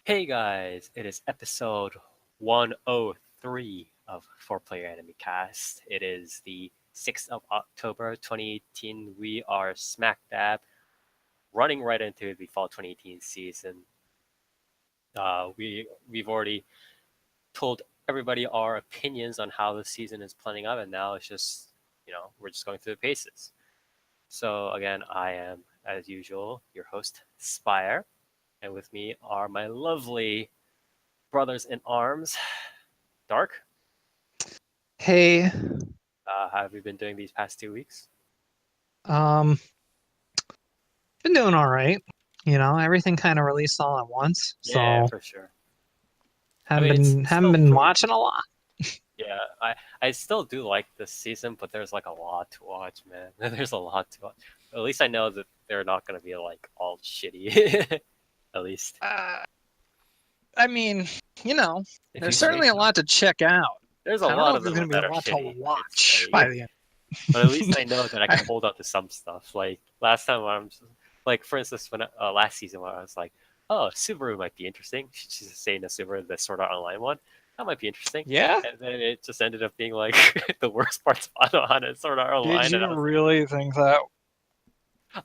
Hey guys, it is episode 103 of 4PlayerAnimecast. It is the 6th of October 2018. We are smack dab running right into the fall 2018 season. We've already told everybody our opinions on how the season is planning out, and now it's just we're just going through the paces. So again, I am as usual your host Spire, and with me are my lovely brothers in arms, Dark. Hey, How have you been doing these past 2 weeks? um, been doing all right. Everything kind of released all at once, Yeah, so for sure. I haven't mean, it's been haven't still been pretty. watching a lot. Yeah, I still do like this season, but there's like a lot to watch, man. There's a lot to watch. At least I know that they're not gonna be like all shitty. At least Uh, I mean, you know, if you there's say certainly a so. lot to check out. There's a I don't know lot if of there's them gonna be a that are lot to shitty, I could watch by say. the But at least end. I know that I can hold up to some stuff. Like last time, I'm just, like, for instance, when last season, when I was like, "Oh, Subaru might be interesting." She's saying the Subaru, the Sword Art Online one, that might be interesting. Yeah? And then it just ended up being like the worst parts on it, Sword Art Did Online, and you really think that?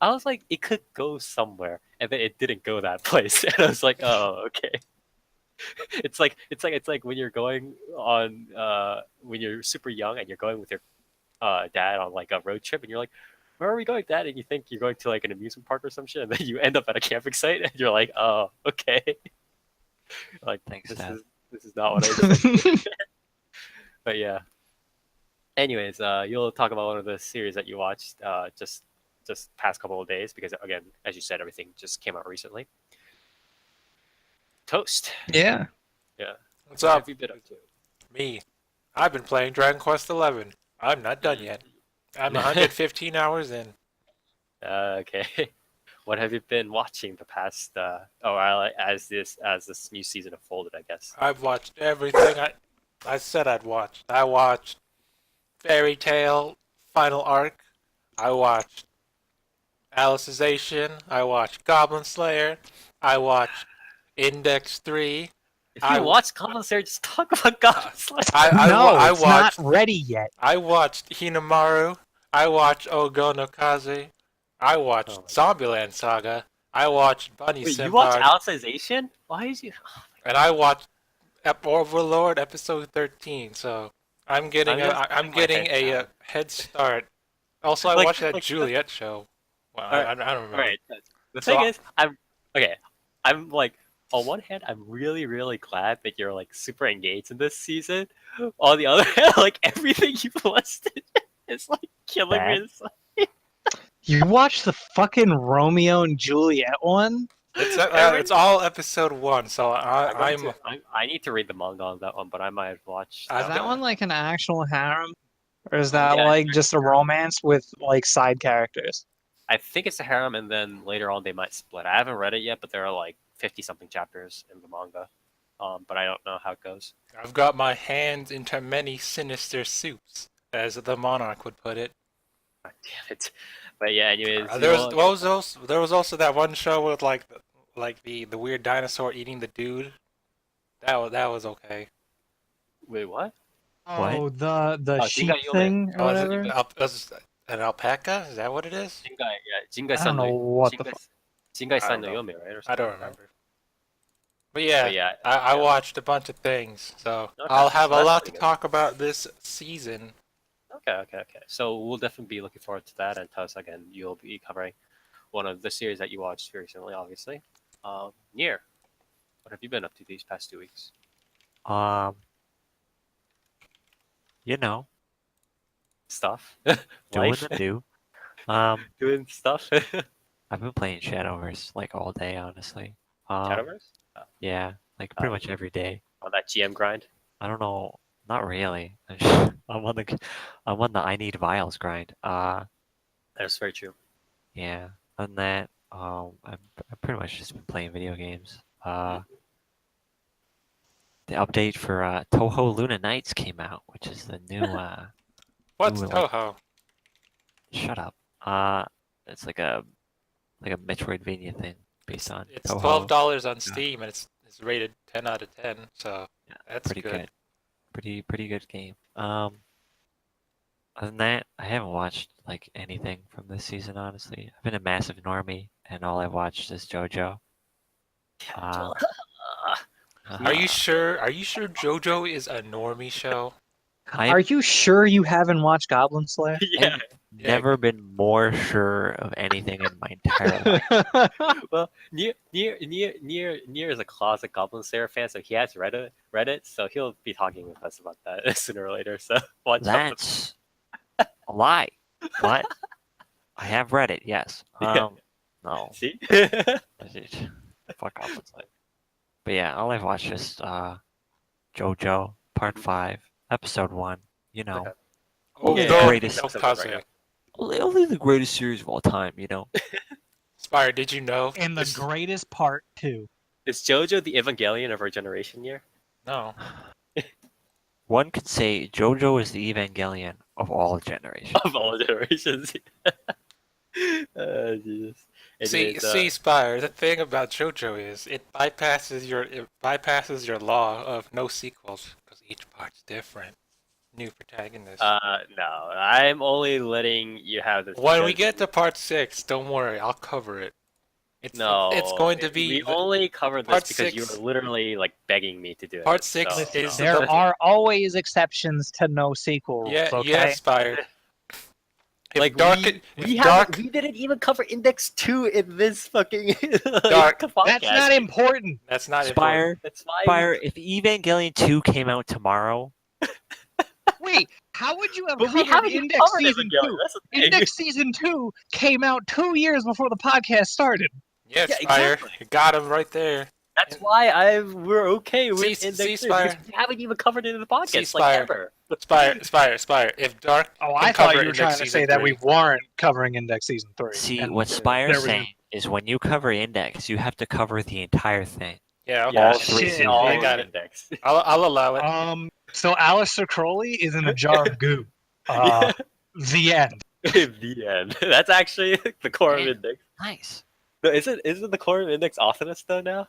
I was like, it could go somewhere, and then it didn't go that place, and I was like, "Oh, okay." It's like when you're going on when you're super young and you're going with your dad on like a road trip, and you're like, "Where are we going, Dad?" And you think you're going to like an amusement park or some shit, and then you end up at a camping site, and you're like, "Oh, okay." Like Thanks, this Dad. is this is not what I expected. But yeah. Anyways, you'll talk about one of the series that you watched just past couple of days because again, as you said, everything just came out recently. Toast. Yeah. Yeah. What's What have up? you been up to? Me. I've been playing Dragon Quest XI. I'm not done yet. I'm 115 hours in. Okay. What have you been watching the past? As this new season unfolded, I guess. I've watched everything I said I'd watch. I watched Fairy Tale Final Arc. I watched Alicization. I watched Goblin Slayer. I watched Index 3. If you I watch Goblin Slayer, just talk about Goblin Slayer. No, I it's not watched ready yet. I watched Hinamaru. I watched Ogo no Kaze. I Oh watched my god. Zombieland Saga. I watched Bunny Wait, you watch Senpai. Alicization? Why is you? And I watched Overlord episode 13. So I'm just I'm putting my getting head down. head start. Also, I Like, watched that like, Juliet show. Well, all right, I don't all remember. right. The So thing is, I'm okay. I'm like, on one hand, I'm really, really glad that you're like super engaged in this season. On the other hand, like everything you've listed is like killing me Bad. inside. You watched the fucking Romeo and Juliet one? it's Every all episode 1. So I'm going to. I need to read the manga on that one, but I might watch Is that I've that got one one. like an actual harem? Or is that Yeah, like just a romance with like side characters? I think it's a harem, and then later on they might split. I haven't read it yet, but there are like 50 something chapters in the manga. But I don't know how it goes. I've got my hands into many sinister soups, as the monarch would put it. God damn it. But yeah, anyways, There was also that one show with the weird dinosaur eating the dude. That was okay. wait, what? What? Oh, the Oh, sheep Jingai Yume. thing or Oh, is it whatever? an alpaca? Is that what it is? Jingai, yeah, Jingai I don't San know no what the Jingai, fuck. Jingai I San don't no know. Yome, right, or I something don't like that. remember. But But yeah, yeah, I yeah. watched a bunch of things, so Okay, I'll have so a that's lot to pretty good. talk about this season. Okay. So we'll definitely be looking forward to that. And Tuss, again, you'll be covering one of the series that you watched recently, obviously. Nier, what have you been up to these past 2 weeks? Um, you know, Stuff, doing life, the do. Um, doing stuff. I've been playing Shadowverse like all day, honestly. Um, Shadowverse? yeah, like Uh, pretty much every day. on that GM grind. I don't know, not really. I'm on the I need vials grind. That's very true. Yeah. And that, I've pretty much just been playing video games. The update for Toho Luna Nights came out, which is the new What's like Toho? shut up. It's like a Metroidvania thing based on It's Toho. $12 on Yeah. Steam, and It's rated 10 out of 10, so Yeah, that's pretty good. Pretty good game. Other than that, I haven't watched like anything from this season. Honestly, I've been a massive normie, and all I've watched is JoJo. Uh, Are you sure? Are you sure JoJo is a normie show? Are you sure you haven't watched Goblin Slayer? Yeah. Yeah. Never been more sure of anything in my entire life. Well, Nier is a closet Goblin Slayer fan, so he has read it, so he'll be talking with us about that sooner or later. So watch out. That's a lie. What? I have read it. Yes. Yeah. No. See? Fuck off. It's like. But yeah, all I've watched is JoJo Part 5, Episode 1. You know, Okay. Oh, Yeah, no, greatest no episode Kaze. right only the greatest series of all time. You know. Spire, did you know? And the this- greatest part too. Is JoJo the Evangelion of our generation year? No. One could say JoJo is the Evangelion of all generations. Of all generations. Jesus. See, Spire. The thing about JoJo is it bypasses your law of no sequels because each part's different. New protagonist. No, I'm only letting you have this. When we because get to part 6, don't worry, I'll cover it. It's going to be We only covered this part because you six- were literally like begging me to do it. Part 6 so, is no. There are always exceptions to no sequel rules, okay? yeah, Spire. If Like Dark, we didn't even cover Index 2 in this fucking Dark- podcast. That's not important. that's not important. Spire, That's why. Spire. If Evangelion 2 came out tomorrow, Wait, how would you have But we covered haven't even Index covered Season Evangelion. 2? That's the thing. Index Season 2 came out 2 years before the podcast started. Yeah, Yeah, Spire. exactly. You got him right there. That's why we're okay with See, Index 2 Spire. because we haven't even covered it in the podcast See, like Spire. ever. Spire. If Dark Oh, can I thought cover you were Index trying to Season say that 3. we weren't covering Index Season 3. see And what there Spire's we go. saying is when you cover Index, you have to cover the entire thing. Yeah, okay. Yeah, All three shit, seasons. all I got it. Index. I'll allow it. So Aleister Crowley is in a jar of goo. The end. The end. That's actually the core of Yeah. Index. Nice. No, isn't the core of Index Optimus though now?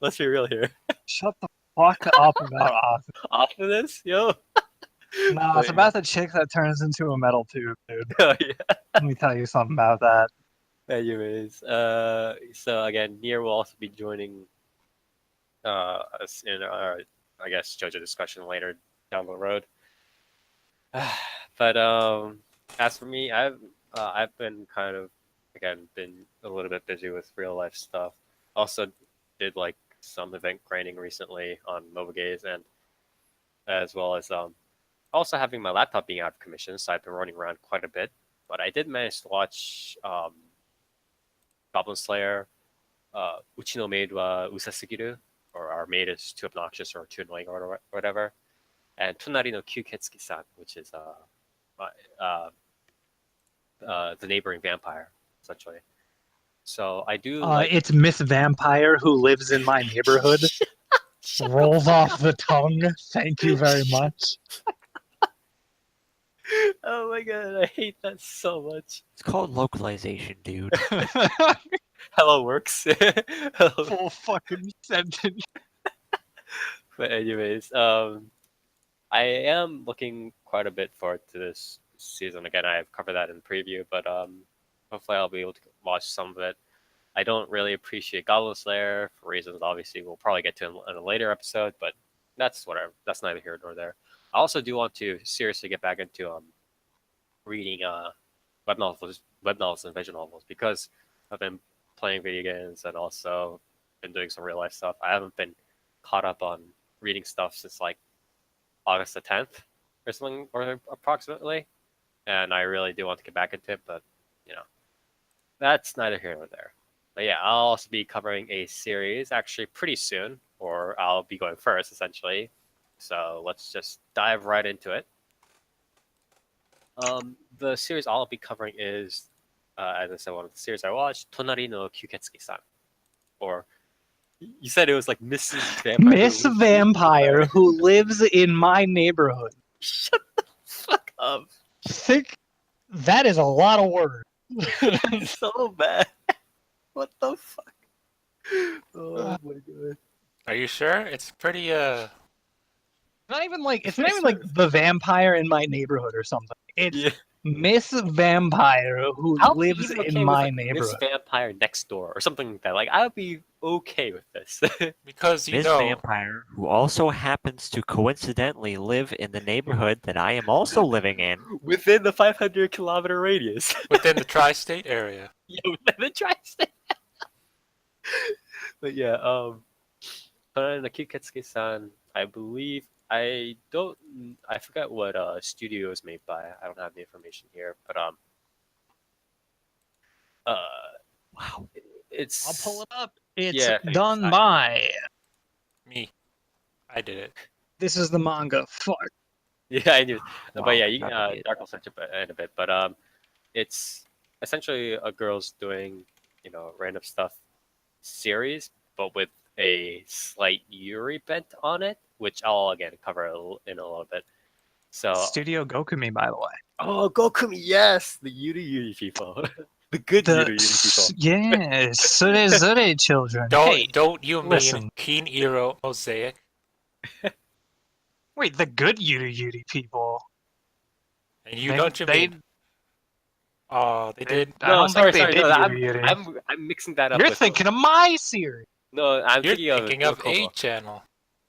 Let's be real here. Shut the fuck up about Oz. Optimus, yo. No, it's about the chick that turns into a metal tube, dude. Oh, yeah. Let me tell you something about that. Anyways, so again, Nier will also be joining us in our, I guess, JoJo discussion later down the road. But as for me, I've been kind of been a little bit busy with real life stuff. Also, did like some event grinding recently on Mobile Gaze, and as well as also having my laptop being out of commission, so I've been running around quite a bit. But I did manage to watch Goblin Slayer, Uchi no Maid wa Usasugiru, or Our Maid is Too Obnoxious or Too Annoying or whatever, and Tonari no Kyuketsuki-san, which is the neighboring vampire, essentially. So I do. It's Miss Vampire who lives in my neighborhood. Rolls off the tongue. Thank you very much. Oh my god, I hate that so much. It's called localization, dude. Hello works. Hello. Full fucking sentence. But anyways, I am looking quite a bit forward to this season. Again, I've covered that in the preview, but hopefully I'll be able to watch some of it. I don't really appreciate Goblin Slayer for reasons obviously we'll probably get to in a later episode, but that's whatever. That's neither here nor there. I also do want to seriously get back into reading web novels and visual novels because I've been playing video games and also been doing some real life stuff. I haven't been caught up on reading stuff since like August the 10th or something, or approximately, and I really do want to get back into it, but you know, that's neither here nor there. But yeah, I'll also be covering a series actually pretty soon, or I'll be going first essentially. So let's just dive right into it. The series I'll be covering is, as I said, one of the series I watched, Tonari no Kyuketsuki-san. Or, you said it was like Mrs. Vampire. Miss Vampire who lives in my neighborhood. Shut the fuck up. Think that is a lot of words. It's so bad. What the fuck? Oh my god. Are you sure? It's pretty Not even like it's Pretty not even like sort of- the vampire in my neighborhood or something. It's Yeah. Miss Vampire who I'll be lives even in okay with my like Miss neighborhood. Vampire next door or something like that. Like I would be okay with this. because Ms. Vampire, who also happens to coincidentally live in the neighborhood that I am also living in. Within the 500-kilometer radius. within the tri-state area. Yeah, within the tri-state. But yeah, but Nakiketsuke-san, I believe I forgot what studio it was made by. I don't have the information here, but uh Wow. it's I'll pull it up. It's Yeah, thanks. done by. Me, I did it. This is the manga. Fuck. Yeah, I knew. Wow, But yeah, Dark will search it in a bit. But it's essentially a girl's doing, random stuff series, but with a slight Yuri bent on it, which I'll again cover in a little bit. So, Studio Gokumi, by the way. oh, Gokumi, yes, the Yuri people, the good Yuri people. Yes, Sure children. Don't Hey, don't you listen. mean Keen Ero Mosaic? Wait, the good Yuri people. And you They- don't you they- mean? Oh, they they- did. I No, don't sorry, think they sorry. did No, Yuri. I'm mixing that up. You're with, thinking of my series. No, I'm You're thinking of A Kokomo. channel.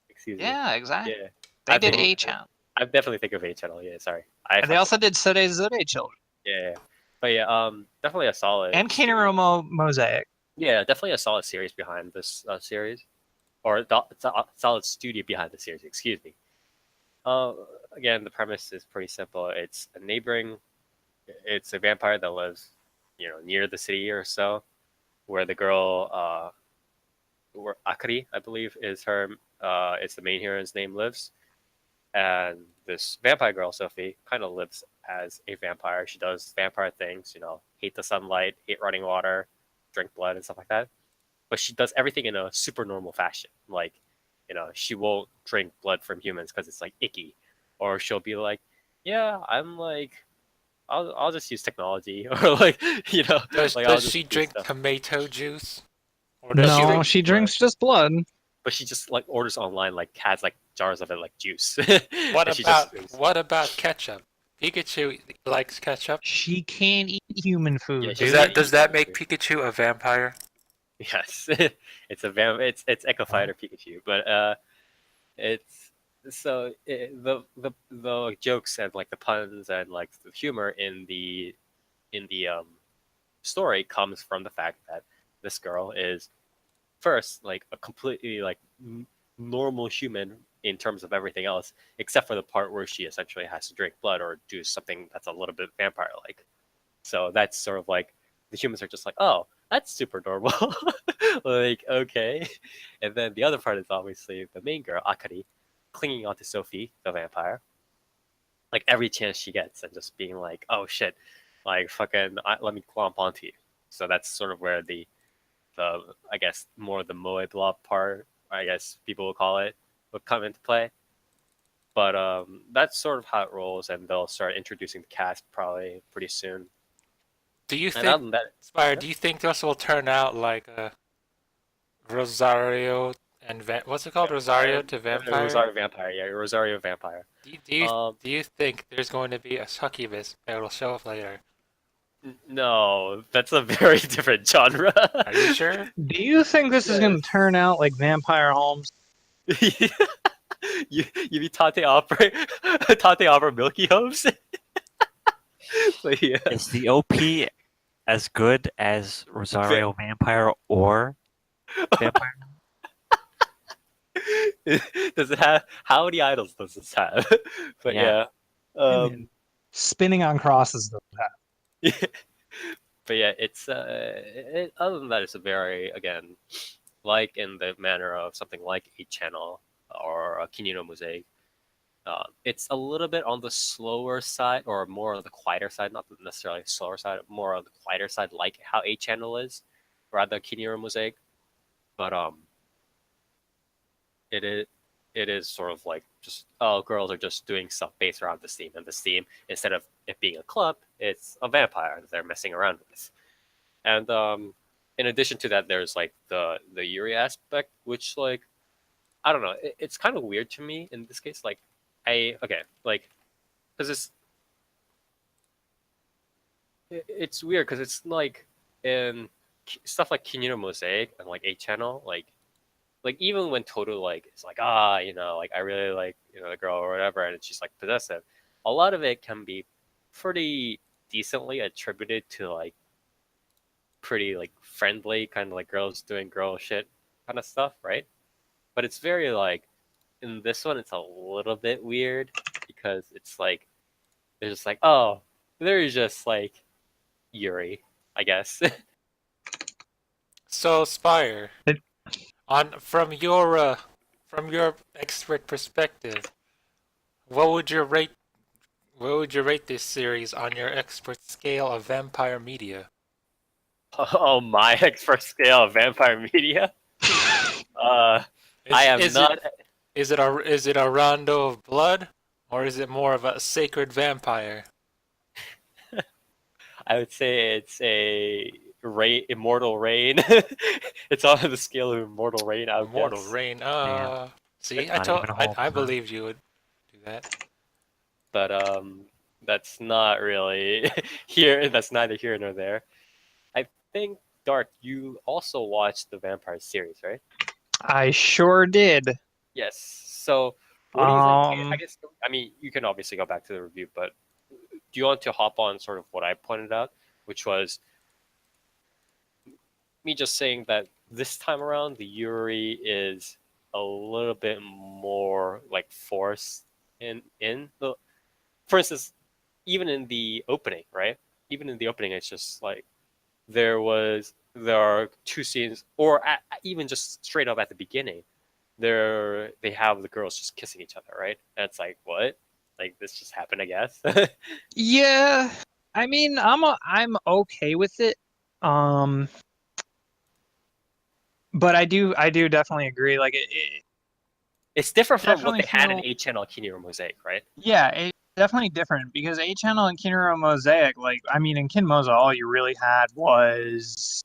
Excuse me. Yeah, exactly. Yeah, They I did think- A channel. I definitely think of A channel. Yeah, sorry. And they also did Sure children. Yeah. But yeah, definitely a solid. And series. Kineromo Mosaic. Yeah, definitely a solid series behind this series, or it's a solid studio behind the series. Excuse me. Uh, Again, the premise is pretty simple. It's a vampire that lives, near the city or so, where the girl, where Akari, I believe, is it's the main heroine's name, lives, and this vampire girl, Sophie, kind of lives as a vampire. She does vampire things, hate the sunlight, hate running water, drink blood, and stuff like that. But she does everything in a super normal fashion. Like, she won't drink blood from humans because it's like icky, or she'll be like, "Yeah, I'm like, I'll just use technology," or like, Does like I'll does just she do drink stuff. tomato juice? Or does she No, drinks she blood. drinks just blood. But she just like orders online, like has like jars of it, like juice. What And she about just, what about ketchup? Pikachu likes ketchup. She can't eat human Yeah, food, she dude. can't Does eat that human make Pikachu a vampire? Yes, it's Echo Fighter Pikachu, but it's the jokes and like the puns and like the humor in the story comes from the fact that this girl is first like a completely like normal human in terms of everything else, except for the part where she essentially has to drink blood or do something that's a little bit vampire like. So that's sort of like the humans are just like, oh, that's super normal. Like, okay. And then the other part is obviously the main girl, Akari, clinging onto Sophie, the vampire, like every chance she gets and just being like, oh shit, like fucking, let me clomp onto you. So that's sort of where the I guess more the moe blob part, I guess people will call it, would come into play. But that's sort of how it rolls, and they'll start introducing the cast probably pretty soon. Do you And think, other than that, Spire? Do you think this will turn out like a Rosario and what's it called? Rosario to Vampire? Rosario Vampire, yeah, Rosario Vampire. Do you think there's going to be a succubus that will show up later? No, that's a very different genre. Are you sure? Do you think this is going Yes. to turn out like Vampire Homes? You be Tate Opera, Tate Opera Milky Homes. But yeah, Is the OP as good as Rosario Vampire or Vampire? does it have how many idols does this have? But Yeah. yeah, Spinning on crosses, though. but yeah, it's other than that, it's a very again like in the manner of something like a channel or a Kinino Mosaic. It's a little bit on the slower side, or more on the quieter side, not necessarily slower side, more on the quieter side, like how a channel is, rather Kiniro Mosaic. But it is sort of like just girls are just doing stuff based around this theme, and this theme, instead of it being a club, it's a vampire that they're messing around with. And in addition to that, there's like the Yuri aspect, which like I don't know. It's kind of weird to me in this case. Like, like, because it's weird because it's like in stuff like Kinino Mosaic and like 8 channel, like even when Toru like is like like I really like the girl or whatever, and she's like possessive, a lot of it can be pretty decently attributed to like pretty like friendly kind of like girls doing girl shit kind of stuff, right? But it's very like in this one, it's a little bit weird because it's like they're just like, oh, they're just like Yuri, I guess. So Spire, It- on from your expert perspective, what would you rate this series on your expert scale of vampire media? Oh, my expert scale of vampire media. I am Is not. is it a rondo of blood, or is it more of a sacred vampire? I would say it's a immortal rain. It's on the scale of immortal rain, I would Immortal guess. rain. See, Not even a whole I con. believed you would do that. But that's not really here. That's neither here nor there. I think Dark, you also watched the vampire series, right? I sure did. Yes. So, what do you think? I Um, guess I mean you can obviously go back to the review, but do you want to hop on sort of what I pointed out, which was me just saying that this time around the Yuri is a little bit more like forced in the, for instance, even in the opening, right? Even in the opening, it's just like there are 2 scenes, or even just straight up at the beginning, they have the girls just kissing each other, right? And it's like, what? Like this just happened, I guess. yeah. I mean, I'm okay with it. Um, but I do definitely agree. Like It's different from what definitely they had in feel 8 channel Kiniro Mosaic, right? yeah, it's definitely different because 8 channel and Kinero Mosaic, like I mean in Kinmoza all you really had was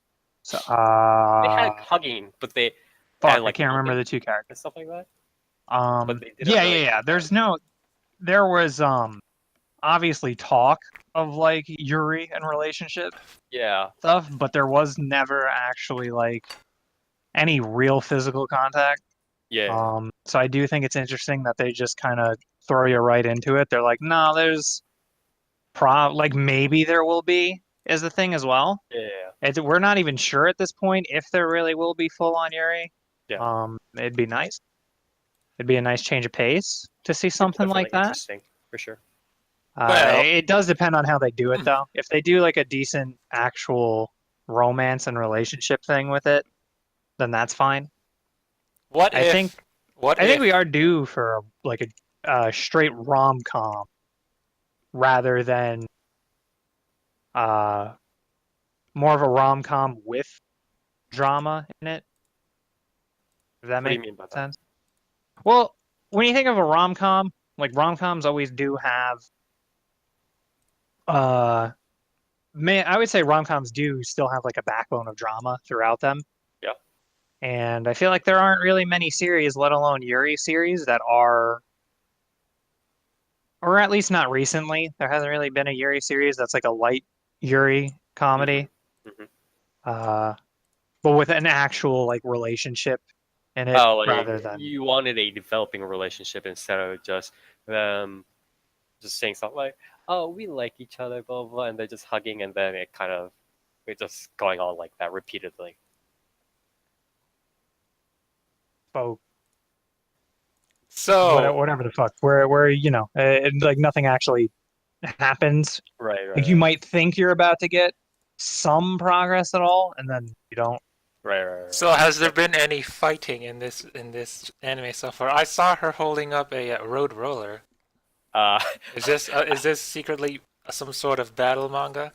They had uh hugging, but they fuck, and I like can't remember melting the two and characters. stuff like that. But they didn't Yeah, yeah, really yeah. have like, There was obviously talk of like Yuri and relationship yeah, stuff, but there was never actually like any real physical contact. yeah, So I do think it's interesting that they just kind of throw you right into it. They're like, no, there's like maybe there will be is the thing as well. yeah, We're not even sure at this point if there really will be full on Yuri. yeah. It'd be nice. It'd be a nice change of pace to see It'd be something like definitely that. interesting for sure. Well, It does depend on how they do it, though. If they do like a decent actual romance and relationship thing with it, then that's fine. what I think if what I think we if are due for like a straight rom-com rather than uh more of a rom-com with drama in it. Does that What do you make mean by that? sense? Well, when you think of a rom-com, like rom-coms always do have uh I would say rom-coms do still have like a backbone of drama throughout them. Yeah, And I feel like there aren't really many series, let alone Yuri series, that are, or at least not recently. There hasn't really been a Yuri series that's like a light Yuri hmm comedy, hmm uh, but with an actual like relationship in it Oh, like rather than you wanted a developing relationship instead of just them just saying something like, "Oh, we like each other," blah blah, blah, and they're just hugging, and then it just going on like that repeatedly. folk, so whatever the fuck, where like nothing actually happens. Right, Like you right, might think you're about to get some progress at all, and then you don't. right, right, right, so has there been any fighting in this anime so far? I saw her holding up a road roller. right. Is this secretly some sort of battle manga?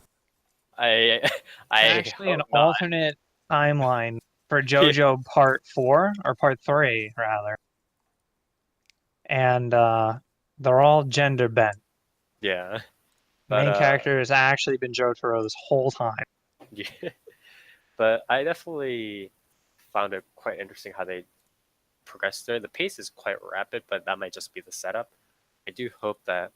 I It's I actually an hope not. alternate timeline for Yeah, JoJo Part 4 or Part 3 rather. And they're all gender bent. yeah, The but main character has actually been Jotaro this whole time. yeah. But I definitely found it quite interesting how they progress there. The pace is quite rapid, but that might just be the setup. I do hope that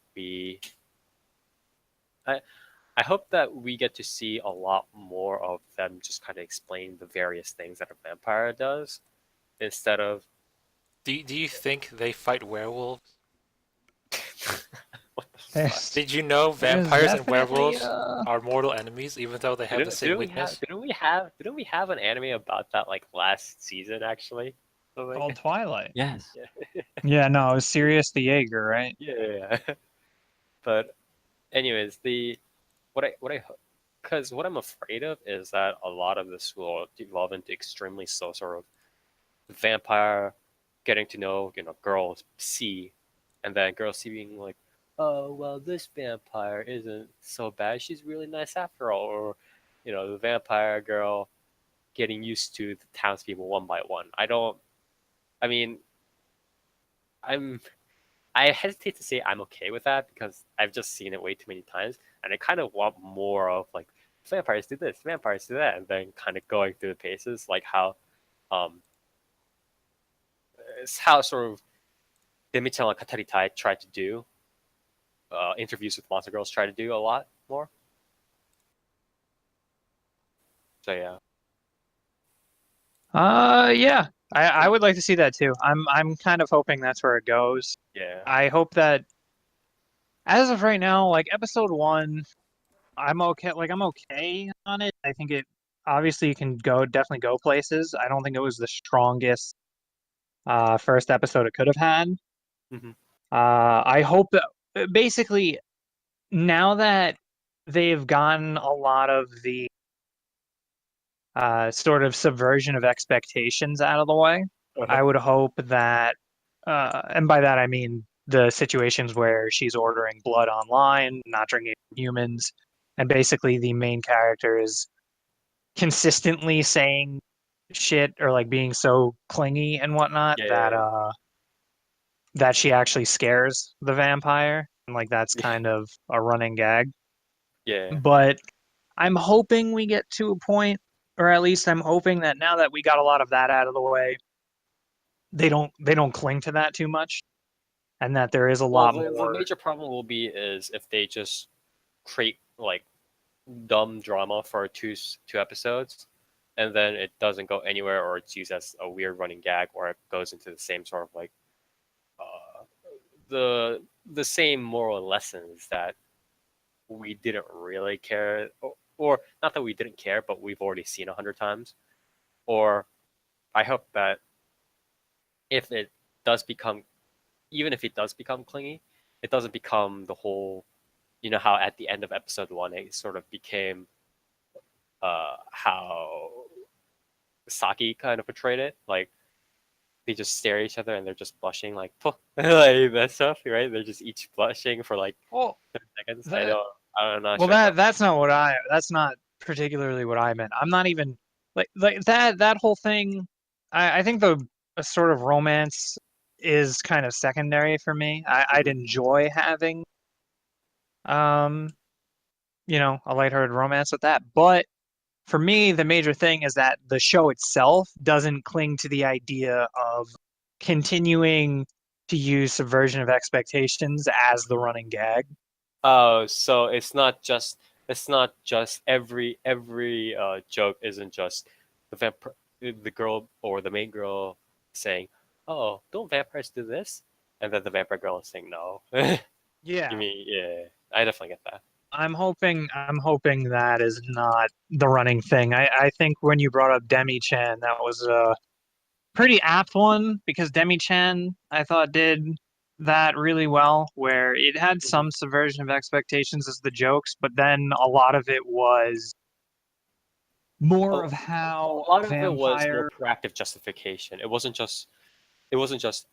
I hope that we get to see a lot more of them just kind of explain the various things that a vampire does instead of Do you think they fight werewolves? what the fuck. There's, Did you know there's vampires and definitely werewolves are mortal enemies, even though they have the same weakness? Didn't we have an anime about that like last season actually? Something? called Twilight. Yes. Yeah. Yeah, no, it was Sirius the Jaeger, right? Yeah. But anyways, because what I'm afraid of is that a lot of this will devolve into extremely slow sort of vampire getting to know, girl C, and then girl C being like, oh well, this vampire isn't so bad. She's really nice after all, or the vampire girl getting used to the townspeople one by one. I don't. I mean, I'm. I hesitate to say I'm okay with that because I've just seen it way too many times, and I kind of want more of like vampires do this, vampires do that, and then kind of going through the paces, like how, um, it's how sort of Demi-chan and Kataritai tried to do. Interviews with monster girls try to do a lot more. So yeah, Yeah. I would like to see that too. I'm kind of hoping that's where it goes. yeah, I hope that as of right now, like episode 1, I'm okay. Like I'm okay on it. I think it obviously can definitely go places. I don't think it was the strongest first episode it could have had. hmm I hope that basically now that they've gotten a lot of the sort of subversion of expectations out of the way, I would hope that, and by that I mean the situations where she's ordering blood online, not drinking from humans, and basically the main character is consistently saying shit or like being so clingy and whatnot that yeah, that she actually scares the vampire, and like that's yeah, kind of a running gag. yeah. But I'm hoping we get to a point, or at least I'm hoping that now that we got a lot of that out of the way, they don't cling to that too much, and that there is a Well, lot the more. major problem will be is if they just create like dumb drama for two episodes, and then it doesn't go anywhere, or it's used as a weird running gag, or it goes into the same sort of like uh, the same moral lessons that we didn't really care, or not that we didn't care, but we've already seen 100 times. Or I hope that if it does become, even if it does become clingy, it doesn't become the whole. You know how at the end of episode 1 it sort of became how Saki kind of portrayed it, like they just stare at each other and they're just blushing, like, like that stuff, right? They're just each blushing for like Well, 30 seconds. that, I'm not well, sure. that's not particularly what I meant. I'm not even like that whole thing. I think the sort of romance is kind of secondary for me. I'd enjoy having um a lighthearted romance with that, but for me, the major thing is that the show itself doesn't cling to the idea of continuing to use subversion of expectations as the running gag. Oh, so it's not just every joke isn't just the girl or the main girl saying, "Oh, don't vampires do this?" and then the vampire girl is saying no. You Yeah, mean, yeah, I definitely get that. I'm hoping that is not the running thing. I think when you brought up Demi Chan, that was a pretty apt one because Demi Chan I thought did that really well, where it had Mhm. some subversion of expectations as the jokes, but then a lot of it was A, more of a how lot of it was more vampire. proactive justification. It wasn't just,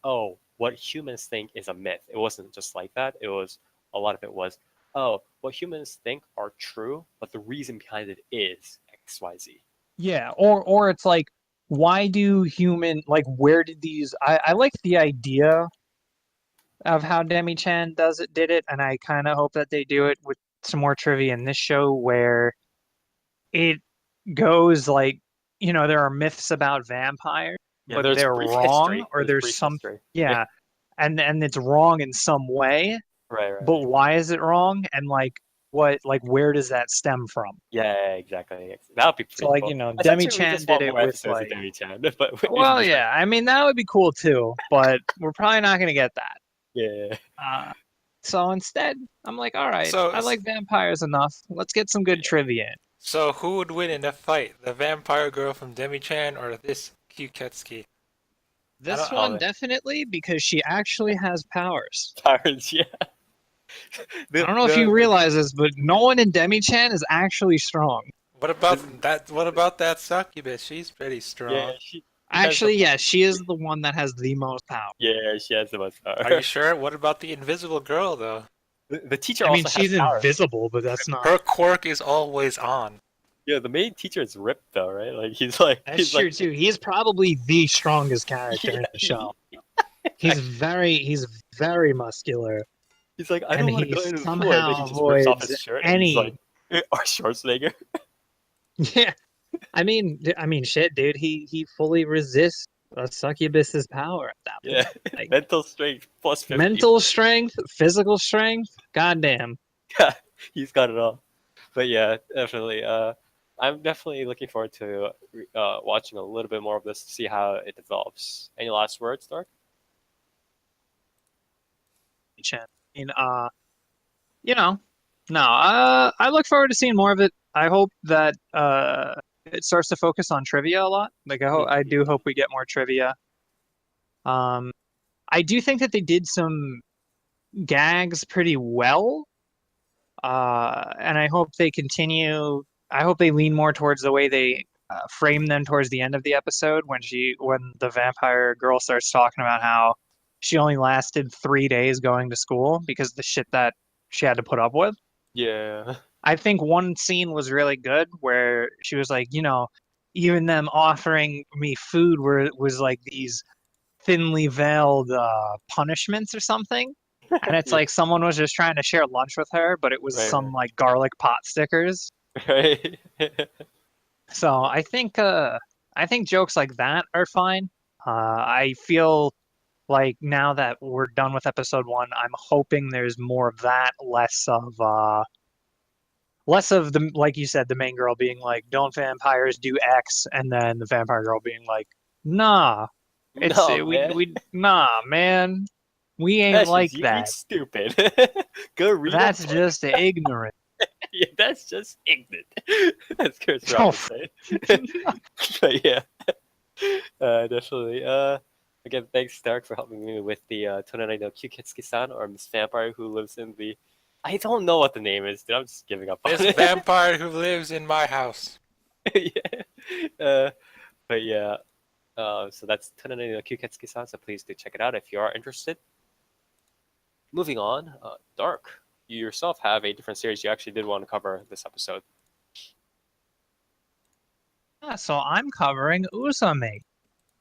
oh, what humans think is a myth. It wasn't just like that. It was a lot of it was, oh, what humans think are true, but the reason behind it is XYZ. Yeah, or it's like, why do where did these? I like the idea of how Demi Chan did it, and I kind of hope that they do it with some more trivia in this show where it goes like, there are myths about vampires, Yeah, but there's they're brief wrong, history. or there's brief some history. yeah, and it's wrong in some way. Right. But why is it wrong? And where does that stem from? Yeah, exactly. That would be So pretty cool. Demi Essentially, we Chan just did want it more with episodes of Demi Chan, but well, just yeah, I mean that would be cool too, but we're probably not gonna get that. yeah. So instead, I'm like, all right, So I like vampires enough. Let's get some good trivia in. so who would win in a fight? The vampire girl from Demi-chan or this Kyuketsuki? This Oh, one man. definitely because she actually has powers. Pirates, yeah. I don't know if you realize this, but no one in Demi-chan is actually strong. What about that? What about that succubus? She's pretty Yeah, strong. she Actually, yeah, she is the one that has the most power. yeah, she has the most power. Are you sure? What about the invisible girl though? The teacher I mean, also has she's power. invisible, but that's not. Her quirk is always on. Yeah, the main teacher is ripped though, right? Like he's like That's true too. He's probably the strongest character in the yeah, show. He's very muscular, he's like, I and don't want to he go into the pool, and then he somehow just rips off avoids his shirt and he's like, Schwarzenegger. Yeah, I mean, shit, dude. He fully resists a succubus's power at that Yeah, point. Like, mental strength plus 50. mental strength, physical strength. Goddamn. He's got it all. But yeah, definitely. I'm definitely looking forward to watching a little bit more of this to see how it develops. Any last words, Dark? I mean, no. I look forward to seeing more of it. I hope that it starts to focus on trivia a lot. Like, I do hope we get more trivia. I do think that they did some gags pretty well. And I hope they continue. I hope they lean more towards the way they frame them towards the end of the episode when the vampire girl starts talking about how she only lasted 3 days going to school because the shit that she had to put up with. Yeah. I think one scene was really good where she was like, even them offering me food was like these thinly veiled punishments or something. And it's Yeah. like someone was just trying to share lunch with her, but it was Right, some like garlic pot stickers. Right. So I think jokes like that are fine. I feel like now that we're done with episode 1, I'm hoping there's more of that, less of the, like you said, the main girl being like, "Don't vampires do X?" and then the vampire girl being like, "Nah, No, man. we nah, man, we ain't That's like just you being that. stupid. Go read That's a book. just ignorant." Yeah, that's just ignorant. That's Chris Oh, Rock would say. But yeah, definitely. Again, thanks, Stark, for helping me with the Tonanai no Kyuketsuki-san, or Miss Vampire who lives in the... I don't know what the name is, dude. I'm just giving up on This it. vampire who lives in my house. Yeah. But yeah, so that's Tonanai no Kyuketsuki-san, so please do check it out if you are interested. Moving on, Dark. You yourself have a different series you actually did want to cover this episode. Yeah, so I'm covering Usame.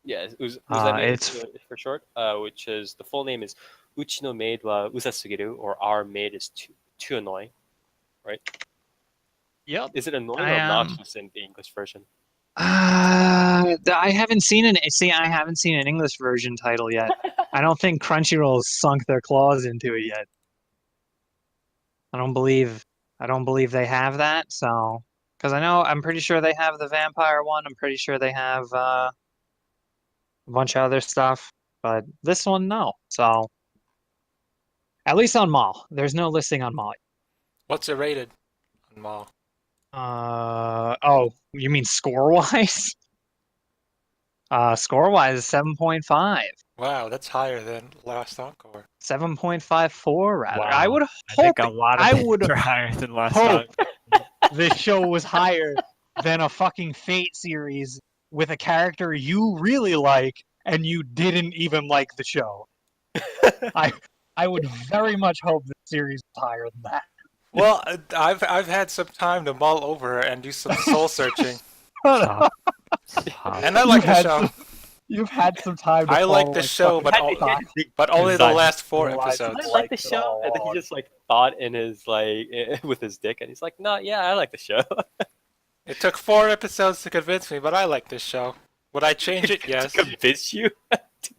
Yeah, Uzame It's for short, which is the full name is Uchi no maid wa usasugiru, or Our maid is too annoying, right? Yep. Is it annoying or obnoxious in the English version? I haven't seen I haven't seen an English version title yet. I don't think Crunchyroll's sunk their claws into it yet. I don't believe they have that, so because I'm pretty sure they have the vampire one. I'm pretty sure they have a bunch of other stuff, but this one no. So at least on Mall, there's no listing on Mall. What's it rated on Mall? Oh, you mean score-wise? Score-wise, 7.5. Wow, that's higher than Last Encore. 7.54 rather. Wow. I would I hope think a lot I of things would are higher than last hope time. this show was higher than a fucking Fate series with a character you really like and you didn't even like the show. I would very much hope the series was higher than that. Well, I've had some time to mull over and do some soul searching, Stop. Stop. and I like the show. You've had some time to I like follow, the show, but but only the design. last 4 Realize I episodes. like the show, and then he just like thought in his like with his dick, and he's like, "No, yeah, I like the show." It took 4 episodes to convince me, but I like this show. Would I change it? to Yes. convince you.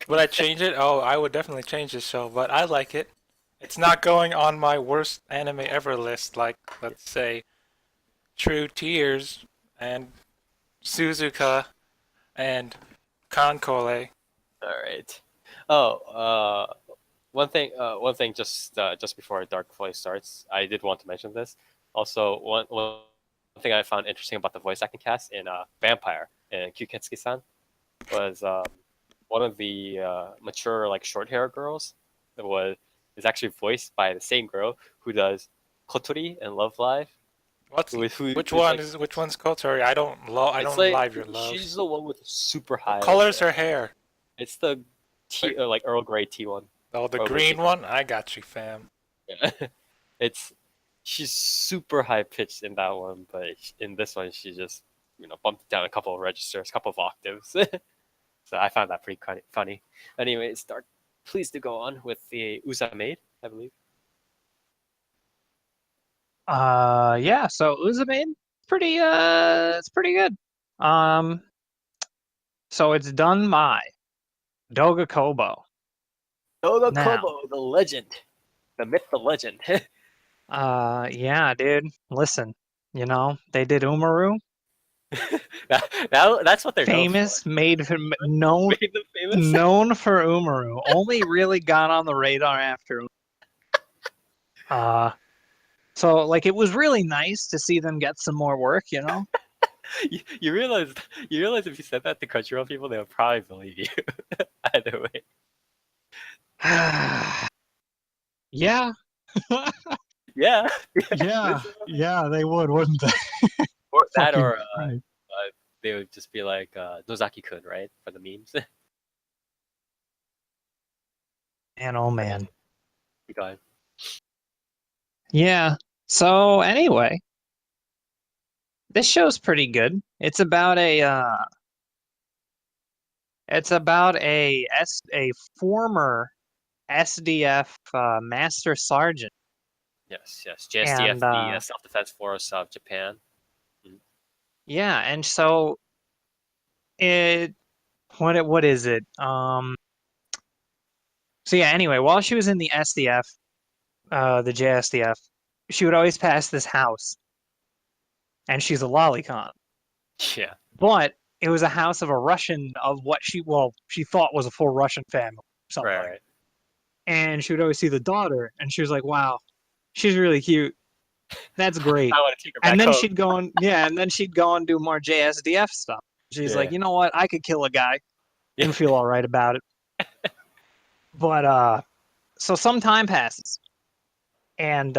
Would I change it? Oh, I would definitely change the show, but I like it. It's not going on my worst anime ever list, like, let's say, True Tears and Suzuka and Kankole. All right. Oh, one thing, just before Dark Voice starts, I did want to mention this. Also, one thing I found interesting about the voice acting cast in Vampire and Kyuketsuki-san was one of the mature like short hair girls that was is actually voiced by the same girl who does Kotori in Love Live. What's Who's like which one's Kotori? I it's don't like live your love. she's the one with super What high. color's her hair? It's the tea like Earl Grey tea one. Oh, the Earl Grey green tea. one? I got you, fam. Yeah. it's she's super high pitched in that one, but in this one she just bumped down a couple of registers, a couple of octaves. So I found that pretty funny. Anyway, start. Please do go on with the Usa maid, I believe. Yeah, so Uzumade, it's pretty good. So it's done by Doga Kobo. Doga Now, Kobo, the legend, the myth, the legend. yeah, dude, listen, they did Umaru, now that's what they're known for. famous, known Made them famous. known for Umaru. Only really got on the radar after. So like it was really nice to see them get some more work, You realize if you said that to Crunchyroll people, they would probably believe you. Either way. Yeah, Yeah. yeah, they would, wouldn't they? Or that, or Right. they would just be like Nozaki-kun, right, for the memes. Man, oh man. Keep going. Yeah. So anyway, this show's pretty good. It's about a former SDF master sergeant, Yes, JSDF, and the Self-Defense Force of Japan. yeah, and so it what is it? So yeah, anyway, while she was in the SDF, the JSDF, she would always pass this house, and she's a lolicon. Yeah. But it was a house of a Russian of what she thought was a full Russian family, something like. Right. And she would always see the daughter, and she was like, "Wow, she's really cute. That's great." I want to take her back And then home. she'd go and do more JSDF stuff. She's like, Yeah. you know what? I could kill a guy Yeah. and feel all right about it. But so some time passes, and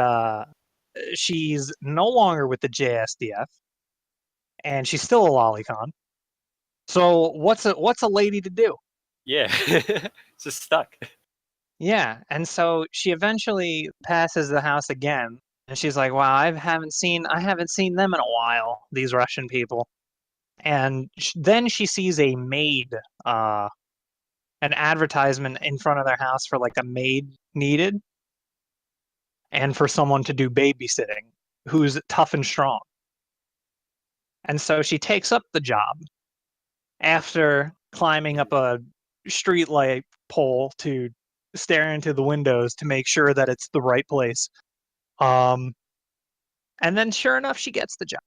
she's no longer with the JSDF, and she's still a lolicon. So what's a lady to do? Yeah. Just stuck. Yeah, and so she eventually passes the house again, and she's like, "Wow, I haven't seen them in a while, these Russian people." And then she sees a maid, an advertisement in front of their house for like a maid needed, and for someone to do babysitting who's tough and strong. And so she takes up the job after climbing up a streetlight pole to stare into the windows to make sure that it's the right place. And then sure enough, she gets the job.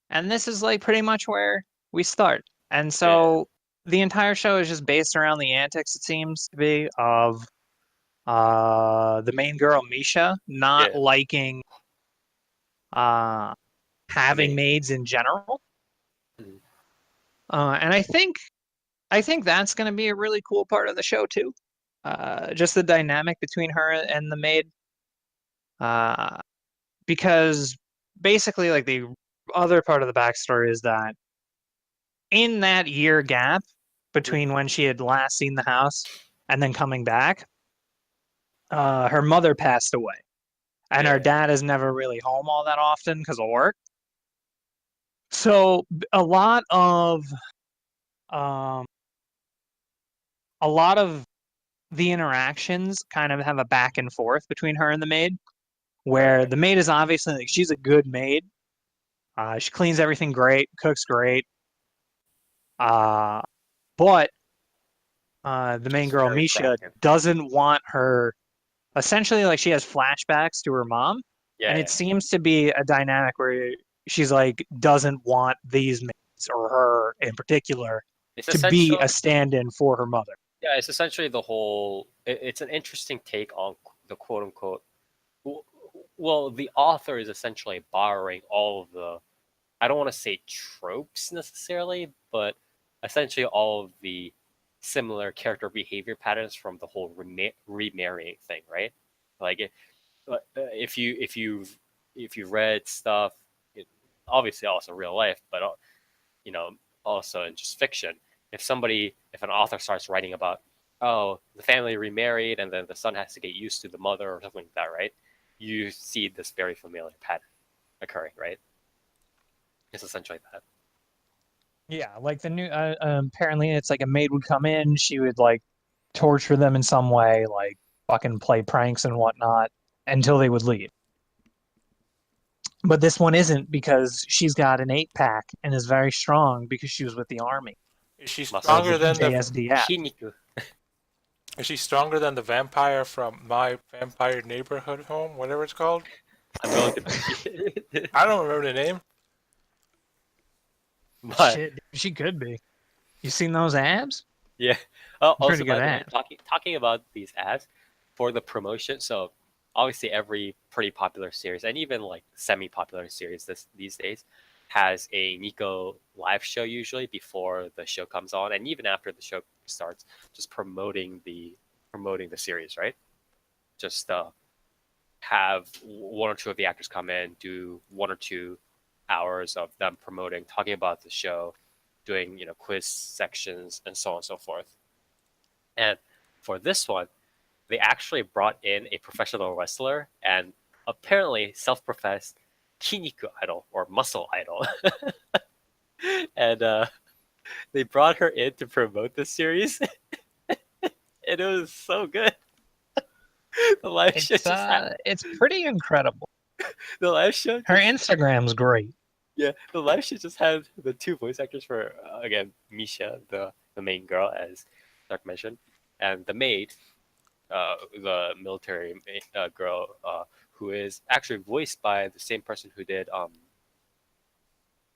And this is like pretty much where we start. And so the entire show is just based around the antics, it seems to be, of the main girl, Misha, not Yeah. liking having maids in general. Mhm. And I think that's going to be a really cool part of the show too. Just the dynamic between her and the maid. Because basically, like the other part of the backstory is that in that year gap between when she had last seen the house and then coming back, her mother passed away, and her dad is never really home all that often because of work. So a lot of um, the interactions kind of have a back and forth between her and the maid, where the maid is obviously like she's a good maid. She cleans everything great, cooks great. but the main She's girl, very Misha, proactive. doesn't want her. Essentially, like she has flashbacks to her mom, Yeah, and yeah. it seems to be a dynamic where she's like doesn't want these mates or her in particular It's to be essentially a stand-in for her mother. yeah, it's essentially the whole. It's an interesting take on the quote unquote. Well, the author is essentially borrowing all of the. I don't want to say tropes necessarily, but essentially all of the similar character behavior patterns from the whole remarrying thing, right? Like, if you've read stuff, obviously also real life, but you know, also in just fiction. If an author starts writing about, oh, the family remarried and then the son has to get used to the mother or something like that, right? You see this very familiar pattern occurring, right? It's essentially that. Yeah, like the new. Apparently, it's like a maid would come in, she would like torture them in some way, like fucking play pranks and whatnot until they would leave. But this one isn't because she's got an 8-pack and is very strong because she was with the army Is she Muscle. or stronger the than the JSDF. Kiniku. Is she stronger than the vampire from My Vampire Neighborhood Home, whatever it's called? I'm going to. I don't remember the name. But Shit, she could be. You seen those abs? yeah. Oh, Pretty also, good by the way, abs. talking about these ads for the promotion. So obviously, every pretty popular series and even like semi-popular series these days has a Nico live show usually before the show comes on, and even after the show starts, just promoting the series, right? Just have one or two of the actors come in, do 1 or 2 hours of them promoting, talking about the show, doing quiz sections and so on and so forth. And for this one, they actually brought in a professional wrestler and apparently self-professed Kiniku idol or muscle idol, and they brought her in to promote the series, and it was so good. The live show just had It's pretty incredible. the live show Her just Instagram's great. yeah, the live show just had the two voice actors for again Misha, the main girl, as Dark mentioned, and the maid, the military girl, who is actually voiced by the same person who did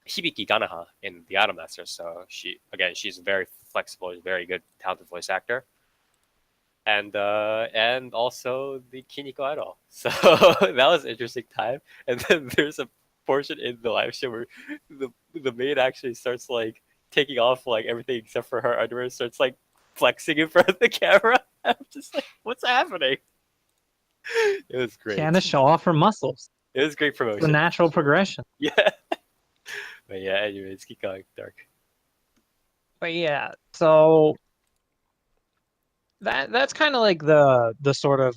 Hibiki Ganaha in The Idolmaster. So she's very flexible, very good, talented voice actor, and also the Kiniko Idol. So that was an interesting time. And then there's a portion in the live show where the maid actually starts like taking off like everything except for her underwear, starts like flexing in front of the camera. I'm just like, what's happening? It was great. Can to show off her muscles. It was great It's the promotion. natural progression. Yeah. But yeah, anyways, keep going, Dark. But yeah, so that's kind of like the sort of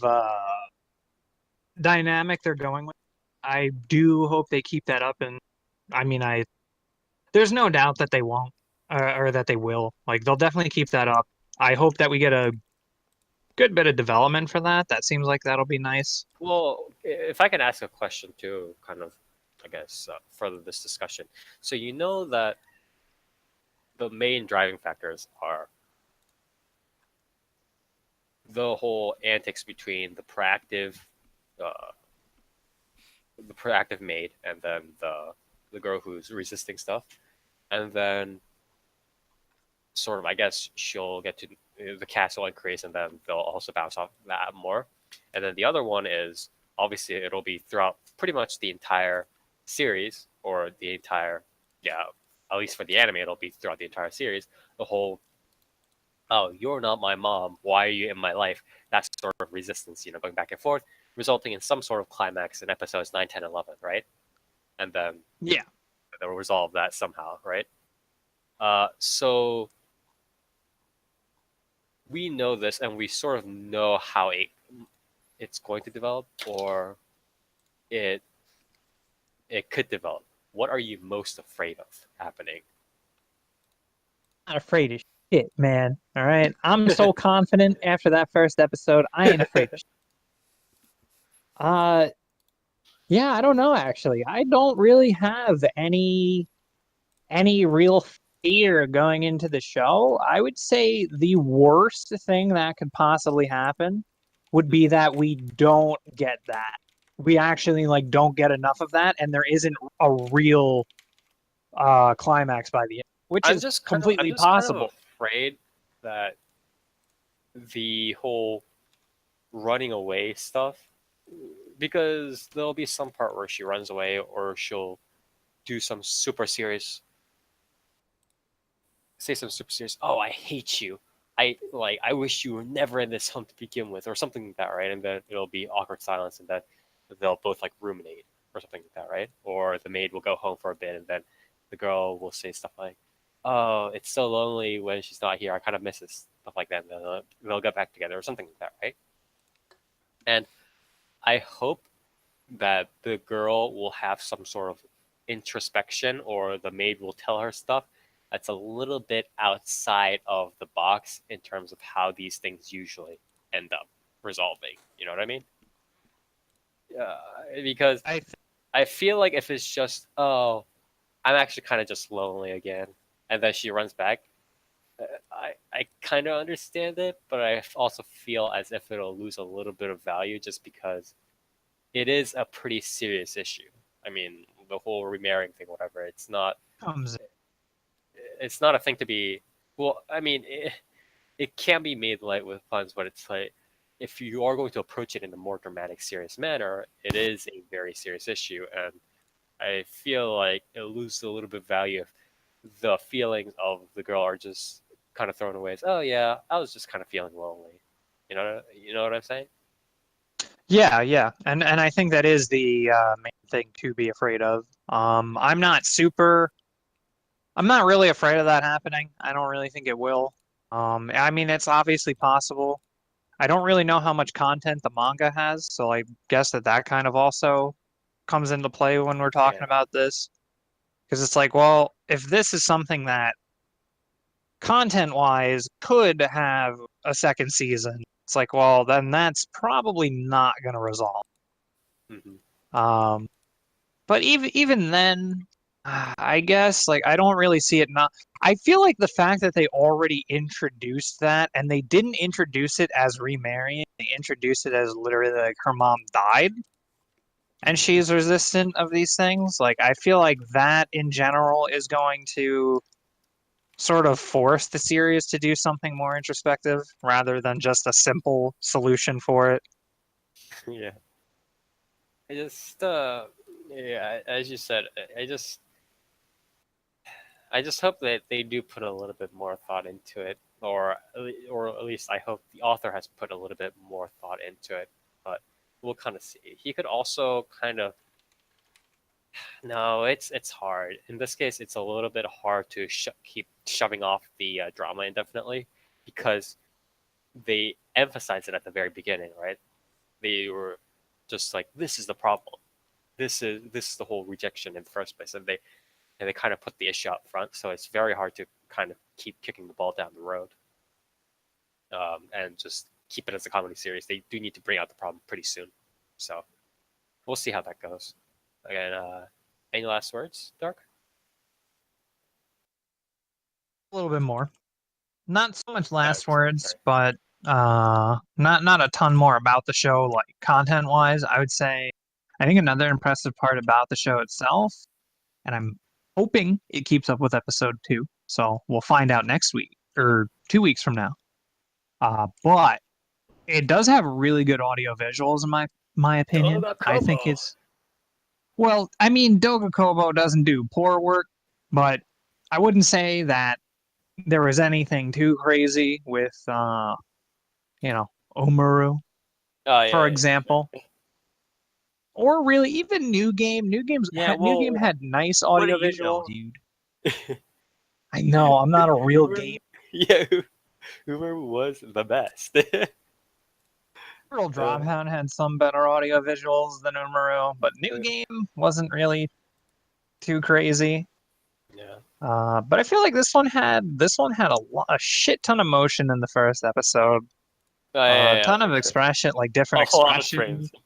dynamic they're going with. I do hope they keep that up, and I mean, there's no doubt that they won't, or that they will. Like they'll definitely keep that up. I hope that we get a good bit of development for that. That seems like that'll be nice. Well, if I can ask a question too, kind of, I guess, further this discussion. So you know that the main driving factors are the whole antics between uh, the proactive maid, and then the girl who's resisting stuff, and then sort of, I guess, she'll get to the castle increase, and then they'll also bounce off that more. And then the other one is obviously it'll be throughout pretty much the entire series, or the entire, yeah, at least for the anime, it'll be throughout the entire series. The whole, oh, you're not my mom, why are you in my life? That sort of resistance, going back and forth, resulting in some sort of climax in episodes 9, 10, 11, right? And then Yeah. they'll resolve that somehow, right? So we know this, and we sort of know how it's going to develop, or it it could develop. What are you most afraid of happening? Not afraid of shit, man. All right. I'm so confident after that first episode. I ain't afraid of shit. Yeah, I don't know actually. I don't really have any real here going into the show, I would say the worst thing that could possibly happen would be that we don't get that. We actually like don't get enough of that, and there isn't a real climax by the end, which I'm is just completely kind of possible. afraid that the whole running away stuff, because there'll be some part where she runs away or she'll do some super serious, say some super serious, oh, I hate you. I wish you were never in this home to begin with, or something like that, right? And then it'll be awkward silence, and then they'll both like ruminate or something like that, right? Or the maid will go home for a bit, and then the girl will say stuff like, "Oh, it's so lonely when she's not here. I kind of miss this," stuff like that. And they'll get back together or something like that, right? And I hope that the girl will have some sort of introspection, or the maid will tell her stuff that's a little bit outside of the box in terms of how these things usually end up resolving. You know what I mean? Because I feel like if it's just, oh, I'm actually kind of just lonely again, and then she runs back, I kind of understand it, but I also feel as if it'll lose a little bit of value just because it is a pretty serious issue. I mean, the whole remarrying thing, whatever. Comes It's not a thing to be. Well, I mean, it can be made light with puns, but it's like if you are going to approach it in a more dramatic, serious manner, it is a very serious issue, and I feel like it loses a little bit of value if the feelings of the girl are just kind of thrown away as, oh yeah, I was just kind of feeling lonely. You know what I'm saying? Yeah, and I think that is the main thing to be afraid of. I'm not really afraid of that happening. I don't really think it will. I mean, it's obviously possible. I don't really know how much content the manga has, so I guess that kind of also comes into play when we're talking Yeah. about this. Because it's like, well, if this is something that content-wise could have a second season, it's like, well, then that's probably not going to resolve. Mm-hmm. Um, but even then, I guess like I don't really see it not. I feel like the fact that they already introduced that and they didn't introduce it as remarrying, they introduced it as literally like her mom died and she's resistant of these things. Like I feel like that in general is going to sort of force the series to do something more introspective rather than just a simple solution for it. Yeah. I just, yeah, as you said, I just hope that they do put a little bit more thought into it, or at least I hope the author has put a little bit more thought into it. But we'll kind of see. He could also kind of, no, it's hard. In this case, it's a little bit hard to keep shoving off the drama indefinitely, because they emphasize it at the very beginning, right? They were just like, this is the problem. This is the whole rejection in the first place, and they kind of put the issue up front, so it's very hard to kind of keep kicking the ball down the road, and just keep it as a comedy series. They do need to bring out the problem pretty soon, so we'll see how that goes. Again, any last words, Dark? A little bit more. Not so much last Sorry. words, but not a ton more about the show, like content wise. I would say I think another impressive part about the show itself, and I'm hoping it keeps up with episode 2. So we'll find out next week or 2 weeks from now. But it does have really good audio visuals in my opinion. I think it's well, I mean, Doga Kobo doesn't do poor work, but I wouldn't say that there was anything too crazy with Omaru, Oh for yeah, example. Or really even New Game. yeah. New Game Well, had nice what do audio you visual. know, dude? I know, I'm not a real game. Yeah, Uber was the best. Turtle Drophound had some better audio visuals than Umaru, but New Game wasn't really too crazy. Yeah. But I feel like this one had a shit ton of motion in the first episode. Oh, A yeah, ton of for sure. expression, like different A lot of expressions. frames.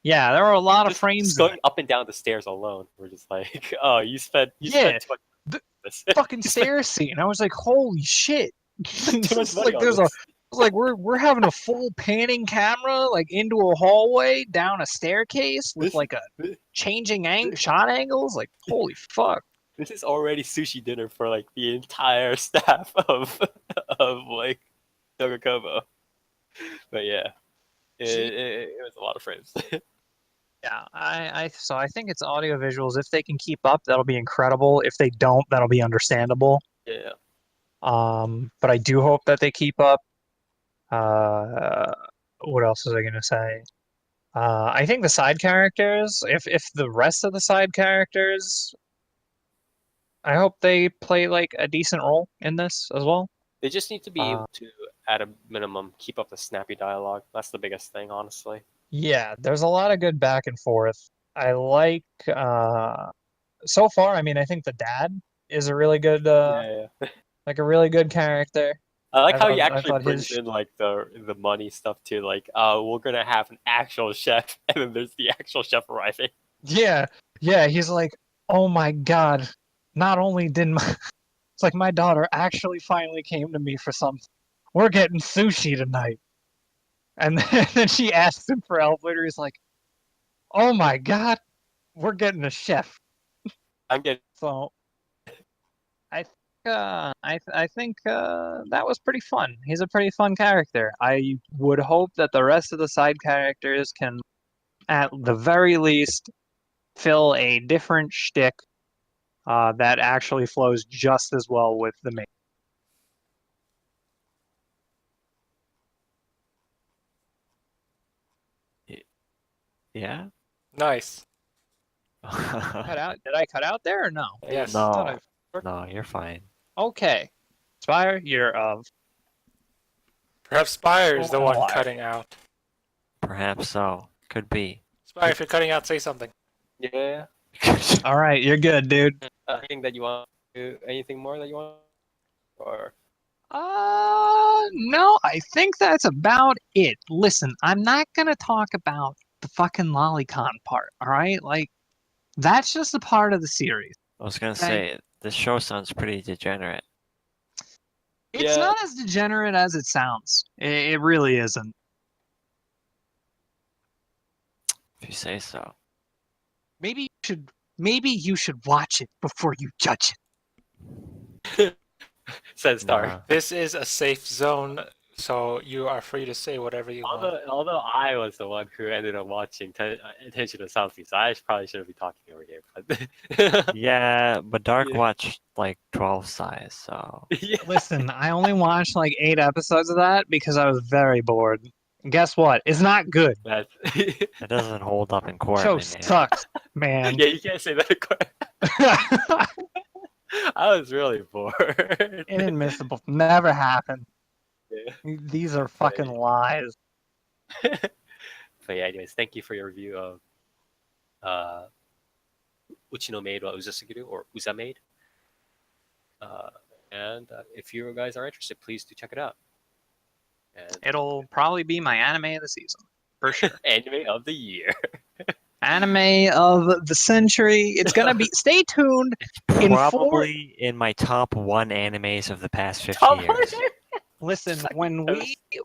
Yeah, there were a lot of Just frames in going it. up and down the stairs alone. We're just like, oh, you spent Yeah, too much. this. fucking stair scene. I was like, holy shit! Too much It's money like on there's this. it's like we're having a full panning camera like into a hallway down a staircase with This- like a this- changing shot angles. Like holy fuck! This is already sushi dinner for like the entire staff of like Togakobo. But yeah, it was a lot of frames. Yeah, so I think it's audio visuals. If they can keep up, that'll be incredible. If they don't, that'll be understandable. Yeah. But I do hope that they keep up. Uh, what else was I gonna say? I think the side characters, if the rest of the side characters, I hope they play like a decent role in this as well. They just need to be able to, at a minimum, keep up the snappy dialogue. That's the biggest thing, honestly. Yeah, there's a lot of good back and forth. I like so far, I mean, I think the dad is a really good Yeah. like a really good character. I like how he I actually thought brings in like the money stuff too. Like, we're gonna have an actual chef, and then there's the actual chef arriving. Yeah, he's like, "Oh my God, not only did my it's like my daughter actually finally came to me for something. We're getting sushi tonight." And then she asks him for help later. He's like, "Oh my God, we're getting a chef." I'm getting. So I think that was pretty fun. He's a pretty fun character. I would hope that the rest of the side characters can, at the very least, fill a different shtick that actually flows just as well with the main. Yeah. Nice. Cut out? Did I cut out there or no? Yes. I thought No, I- no, you're fine. Okay. Spire, you're of. Perhaps Spire is the one Why? cutting out. Perhaps so. Could be. Spire, if you're cutting out, say something. Yeah. All right, you're good, dude. Anything that you want? Anything more that you want? Or No, I think that's about it. Listen, I'm not gonna talk about the fucking lolicon part, all right? Like, that's just a part of the series. I was gonna Okay. say this show sounds pretty degenerate. It's Yeah. not as degenerate as it sounds. It really isn't. If you say so. Maybe you should watch it before you judge it. says Star. Nah. This is a safe zone, so you are free to say whatever you want. Although I was the one who ended up watching Attention to Southie, so I probably shouldn't be talking over here. But Yeah, but Dark Yeah. watched like 12 size, so yeah, Listen, I only watched like 8 episodes of that because I was very bored. And guess what? It's not good. that's it doesn't hold up in court, Show my man. sucks, man. yeah. You can't say that. I was really bored. Inadmissible. Never happened. Yeah. These are fucking lies. But yeah, anyways, thank you for your review of Uchino Maid wa Uzasuguru or Uza Maid. And if you guys are interested, please do check it out. And It'll probably be my anime of the season. For sure. anime of the year. Anime of the century. It's gonna be. Stay tuned. In Probably in my top 1 animes of the past 50 Top years. Listen, Second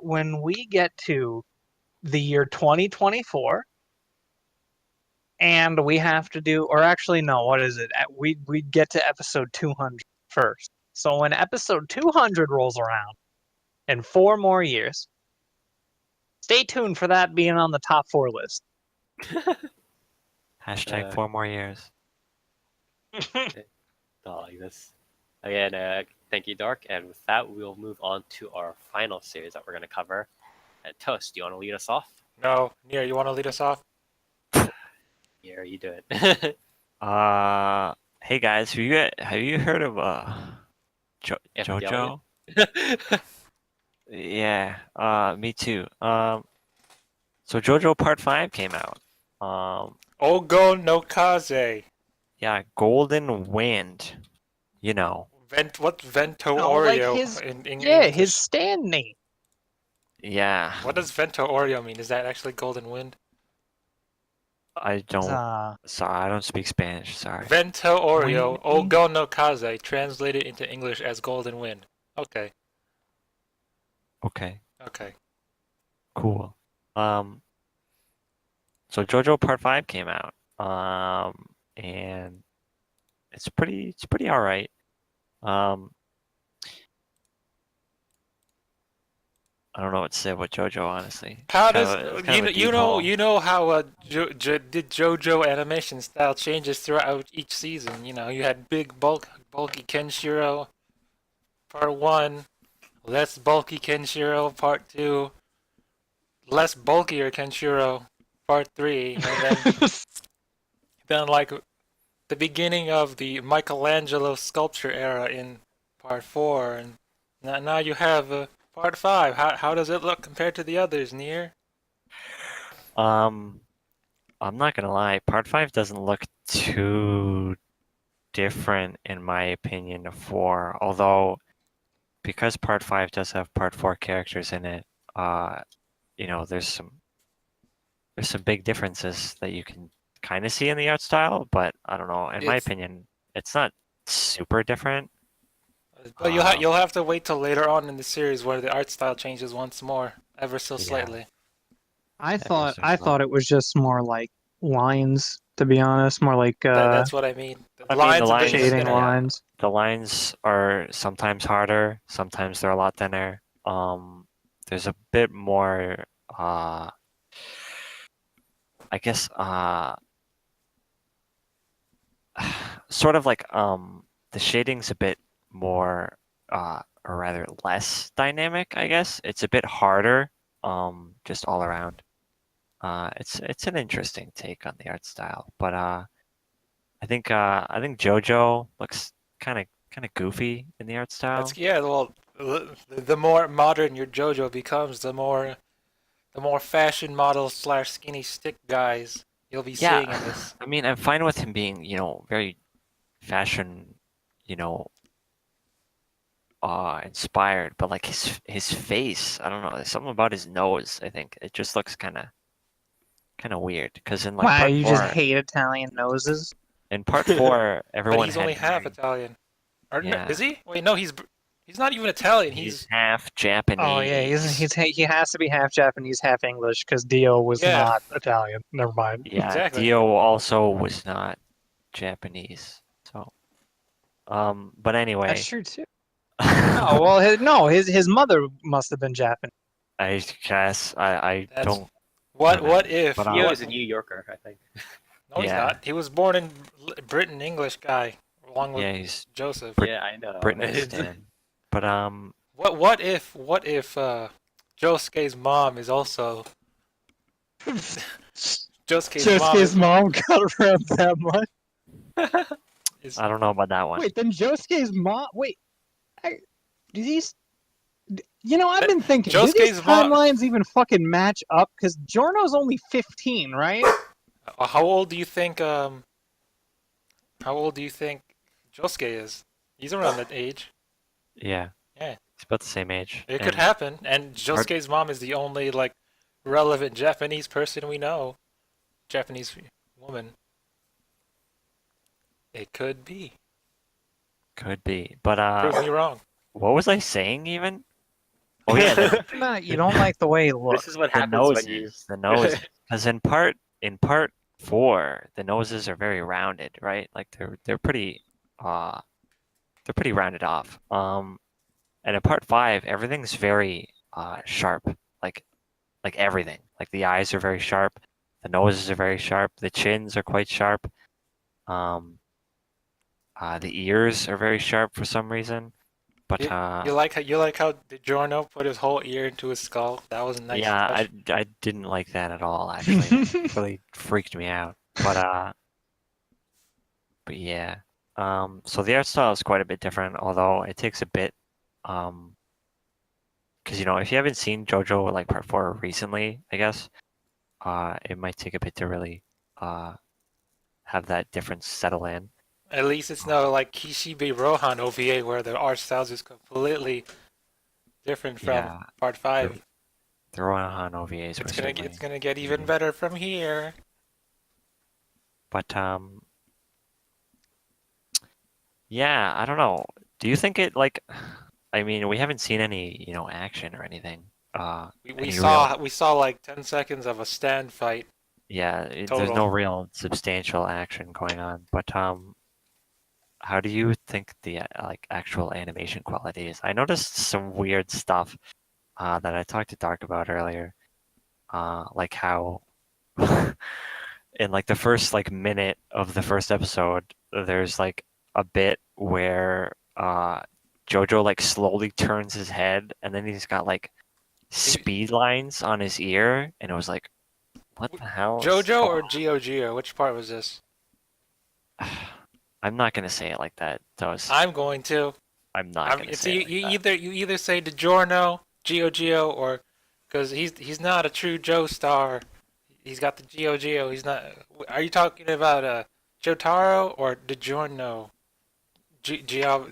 when we get to the year 2024, and we have to do, or actually no, what is it? We get to episode 200 first. So when episode 200 rolls around, in 4 more years, stay tuned for that being on the top 4 list. Hashtag 4 more years. Not like this. Again, thank you, Dark. And with that, we'll move on to our final series that we're going to cover. And Toast, do you want to lead us off? No, Nier, you want to lead us off? Here, you do it. Hey guys, have you heard of Evangelion? JoJo? Yeah, me too. So JoJo Part 5 came out. Ogo no Kaze. Yeah, Golden Wind. You know. What's Vento No, like Oreo his- in Yeah, English? his stand name. Yeah. What does Vento Oreo mean? Is that actually Golden Wind? I don't. Uh, Sorry, I don't speak Spanish. Sorry. Vento Oreo, Windy? Ogo no Kaze, translated into English as Golden Wind. Okay, Okay. okay. Cool. So JoJo Part 5 came out. And it's pretty all right. Um, I don't know what to say about JoJo, honestly. How It's kind does of it's kind of a deep you know how did JoJo animation style changes throughout each season? You know, you had bulky Kenshiro part 1, less bulky Kenshiro part 2, less bulkier Kenshiro part 3, and then like the beginning of the Michelangelo sculpture era in part 4, and now you have part 5. How does it look compared to the others, Nier? Um, I'm not gonna lie, Part 5 doesn't look too different in my opinion of 4, although because Part 5 does have Part 4 characters in it, uh, there's some big differences that you can kind of see in the art style, but I don't know. In my It's opinion, it's not super different. But Um, you'll have to wait till later on in the series where the art style changes once more, ever so yeah, slightly. I ever thought so I thought slightly. it was just more like lines, to be honest, more like That's what I mean. The I mean, lines a bit shading thinner. yeah, lines. the lines are sometimes harder, sometimes they're a lot thinner. There's a bit more, I guess, sort of like the shading's a bit more, or rather less dynamic, I guess. It's a bit harder, just all around. It's an interesting take on the art style, but I think JoJo looks kind of goofy in the art That's style. yeah. Well, the more modern your JoJo becomes, the more fashion models slash skinny stick guys you'll be Yeah, seeing in this. I mean, I'm fine with him being, very fashion, you know, inspired, but like his face, I don't know, there's something about his nose, I think. It just looks kind of weird because in like Wow, part you just 4, hate Italian noses? in part 4, But everyone he's only had half very, Italian. Or no, yeah, is he? Wait, no, he's not even Italian. he's He's half Oh yeah, Japanese. he has to be half Japanese, half English because Dio was yeah, not Italian. Never mind. Yeah, exactly. Dio also was not Japanese. So, but That's anyway, true too. No, I well, his mother must have been Japanese. guess I That's don't what remember, if but Theo is a New Yorker, I think. no, he's yeah, not. He was born in Britain, English guy, along with yeah, he's Joseph. Brit Yeah, I know. Britain Stan, but What if Josuke's mom is also Josuke's mom Josuke's mom got around that much. is I don't know about that one. Wait, then Josuke's mom. Wait, do these? I've that been thinking. Do these Josuke's mom. timelines even fucking match up? Because Giorno's only 15, right? How old do you think how old do you think Josuke is? He's around that age. Yeah, Yeah, it's about the same age, it could and happen. And part Josuke's mom is the only like relevant Japanese person we know. Japanese woman. It could be. could be, but Prove me wrong. what was I saying even? Oh yeah, Nah, you don't like the way he looks. This is what the happens when you. noses, because in part 4, the noses are very rounded, right? Like uh they're pretty rounded off. And in part 5, everything's very sharp, like everything. Like the eyes are very sharp, the noses are very sharp, the chins are quite sharp. Um, the ears are very sharp for some reason. But You like how DiGiorno put his whole ear into his skull? That was a nice yeah, touch. I didn't like that at all. Actually, that really freaked me out. But yeah. So the art style is quite a bit different, although it takes a bit. Because if you haven't seen JoJo like part 4 recently, I guess, it might take a bit to really have that difference settle in. At least it's not like Kishibe Rohan OVA where the art styles is completely different from Yeah, part the 5. the Rohan OVAs were certainly It's gonna get even unique. better from here. But yeah, I don't know. Do you think it like? I mean, we haven't seen any, action or anything. We Any real? saw like 10 seconds of a stand fight Yeah, there's total. no real substantial action going on. But how do you think the like actual animation quality is? I noticed some weird stuff that I talked to Dark about earlier. Like how in like the first like minute of the first episode, there's like a bit where Jojo like slowly turns his head and then he's got like speed lines on his ear and it was like, what the hell is JoJo or going Geo? Which part was this? on? I'm not gonna say it like that, Toast. I'm going to. I'm not gonna It's say it like that. you either say DiGiorno, Geo, or because he's not a true Joe star. He's got the Geo. He's not. Are you talking about Jotaro or DiGiorno?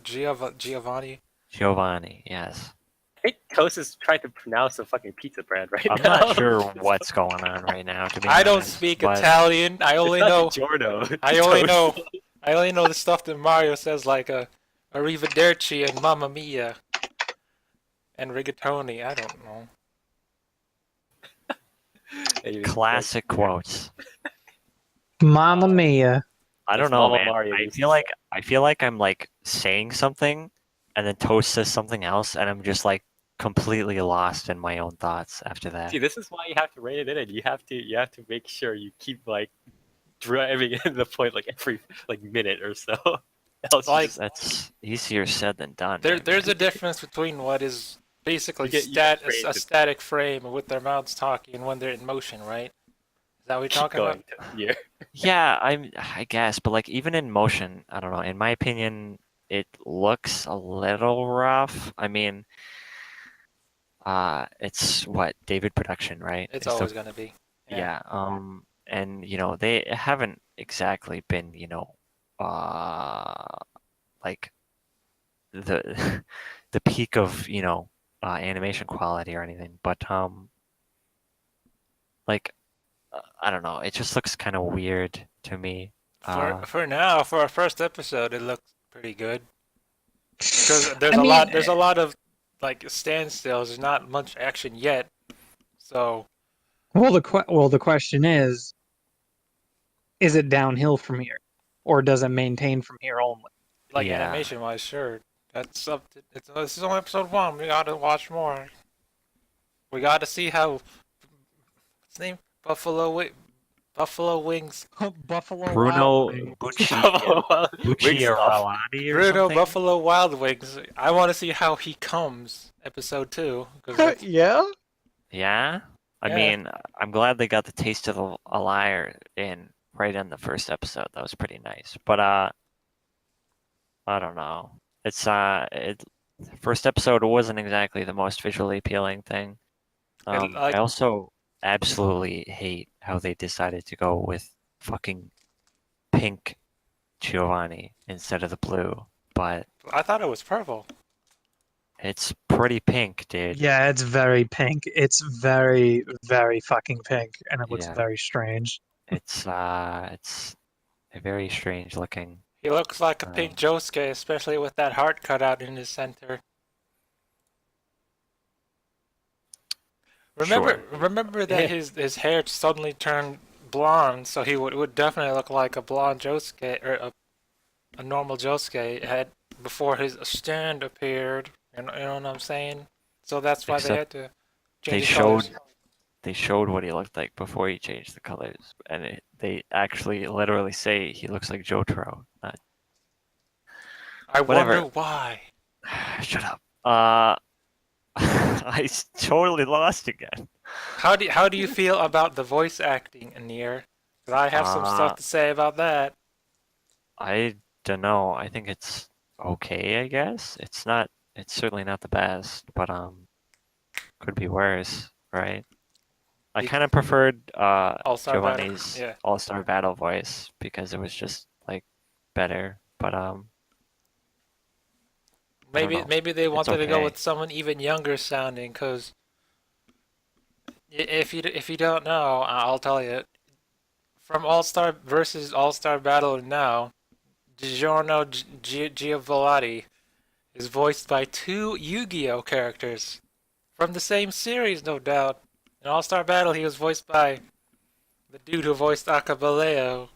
Giovanni? Giovanni, yes. I think Toast is trying to pronounce a fucking pizza brand right I'm now. not sure what's going on right now, to be I don't honest, speak but Italian. I It's only not know. DiGiorno. I only know the stuff that Mario says like Arrivederci and Mamma Mia and rigatoni. I don't know. classic quotes. Mamma mia. I don't It's know, Mama man. Mario. I feel like I'm like saying something, and then Toast says something else, and I'm just like completely lost in my own thoughts after that. See, this is why you have to rein it in, and you have to make sure you keep like driving in the point like every like minute or so. Else you Like just- That's easier said than done. there's a difference between what is basically You get trained a to- static frame with their mouths talking and when they're in motion, right? Is that what you're keep talking going. about? Yeah. Yeah, I guess, but like even in motion, I don't know. In my opinion, it looks a little rough. I mean, it's what David Production, right? It's the- always gonna be. Yeah. And they haven't exactly been, like the the peak of, animation quality or anything, but like I don't know, it just looks kind of weird to me. For now, for our first episode, it looks pretty good. Because there's a lot of like standstills. There's not much action yet. So Well, the question is it downhill from here, or does it maintain from here only? like Yeah. animation wise, sure. That's up to, this is only episode 1. We gotta watch more. We gotta see how what's his name? Buffalo Wings. Buffalo Bruno Wild Wings. Bucciarati or Bruno something. Buffalo Wild Wings. I want to see how he comes. Episode 2. Cause Yeah. Yeah. I Yeah. mean, I'm glad they got the taste of a liar in right in the first episode. That was pretty nice. But I don't know. It's first episode wasn't exactly the most visually appealing thing. I also absolutely hate how they decided to go with fucking pink Giovanni instead of the blue, but I thought it was purple. it's pretty pink, dude. Yeah, it's very pink. It's very, very fucking pink, and it looks Yeah. very strange. It's a very strange looking. He looks like a Oh. pink Josuke, especially with that heart cut out in his center. Remember that his hair suddenly turned blonde, so he would definitely look like a blonde Josuke or a normal Josuke had before his stand appeared. You know what I'm saying? So that's why they had to They change the colors. showed what he looked like before he changed the colors, and they actually literally say he looks like Jotaro. I whatever. wonder why. Shut up. I totally lost again. How do you feel about the voice acting, Anir? 'Cause I have some stuff to say about that. I don't know. I think it's okay, I guess. It's certainly not the best, but could be worse, right? I kind of preferred All-Star Battle, Giovanni's yeah. All-Star Battle voice because it was just like better, but know. Maybe they wanted to go okay. with someone even younger sounding, because if you don't know, I'll tell you. from All Star versus All Star Battle now, DiGiorno Giovanni is voiced by two Yu-Gi-Oh characters from the same series, no doubt. In All Star Battle, he was voiced by the dude who voiced Akabaleo,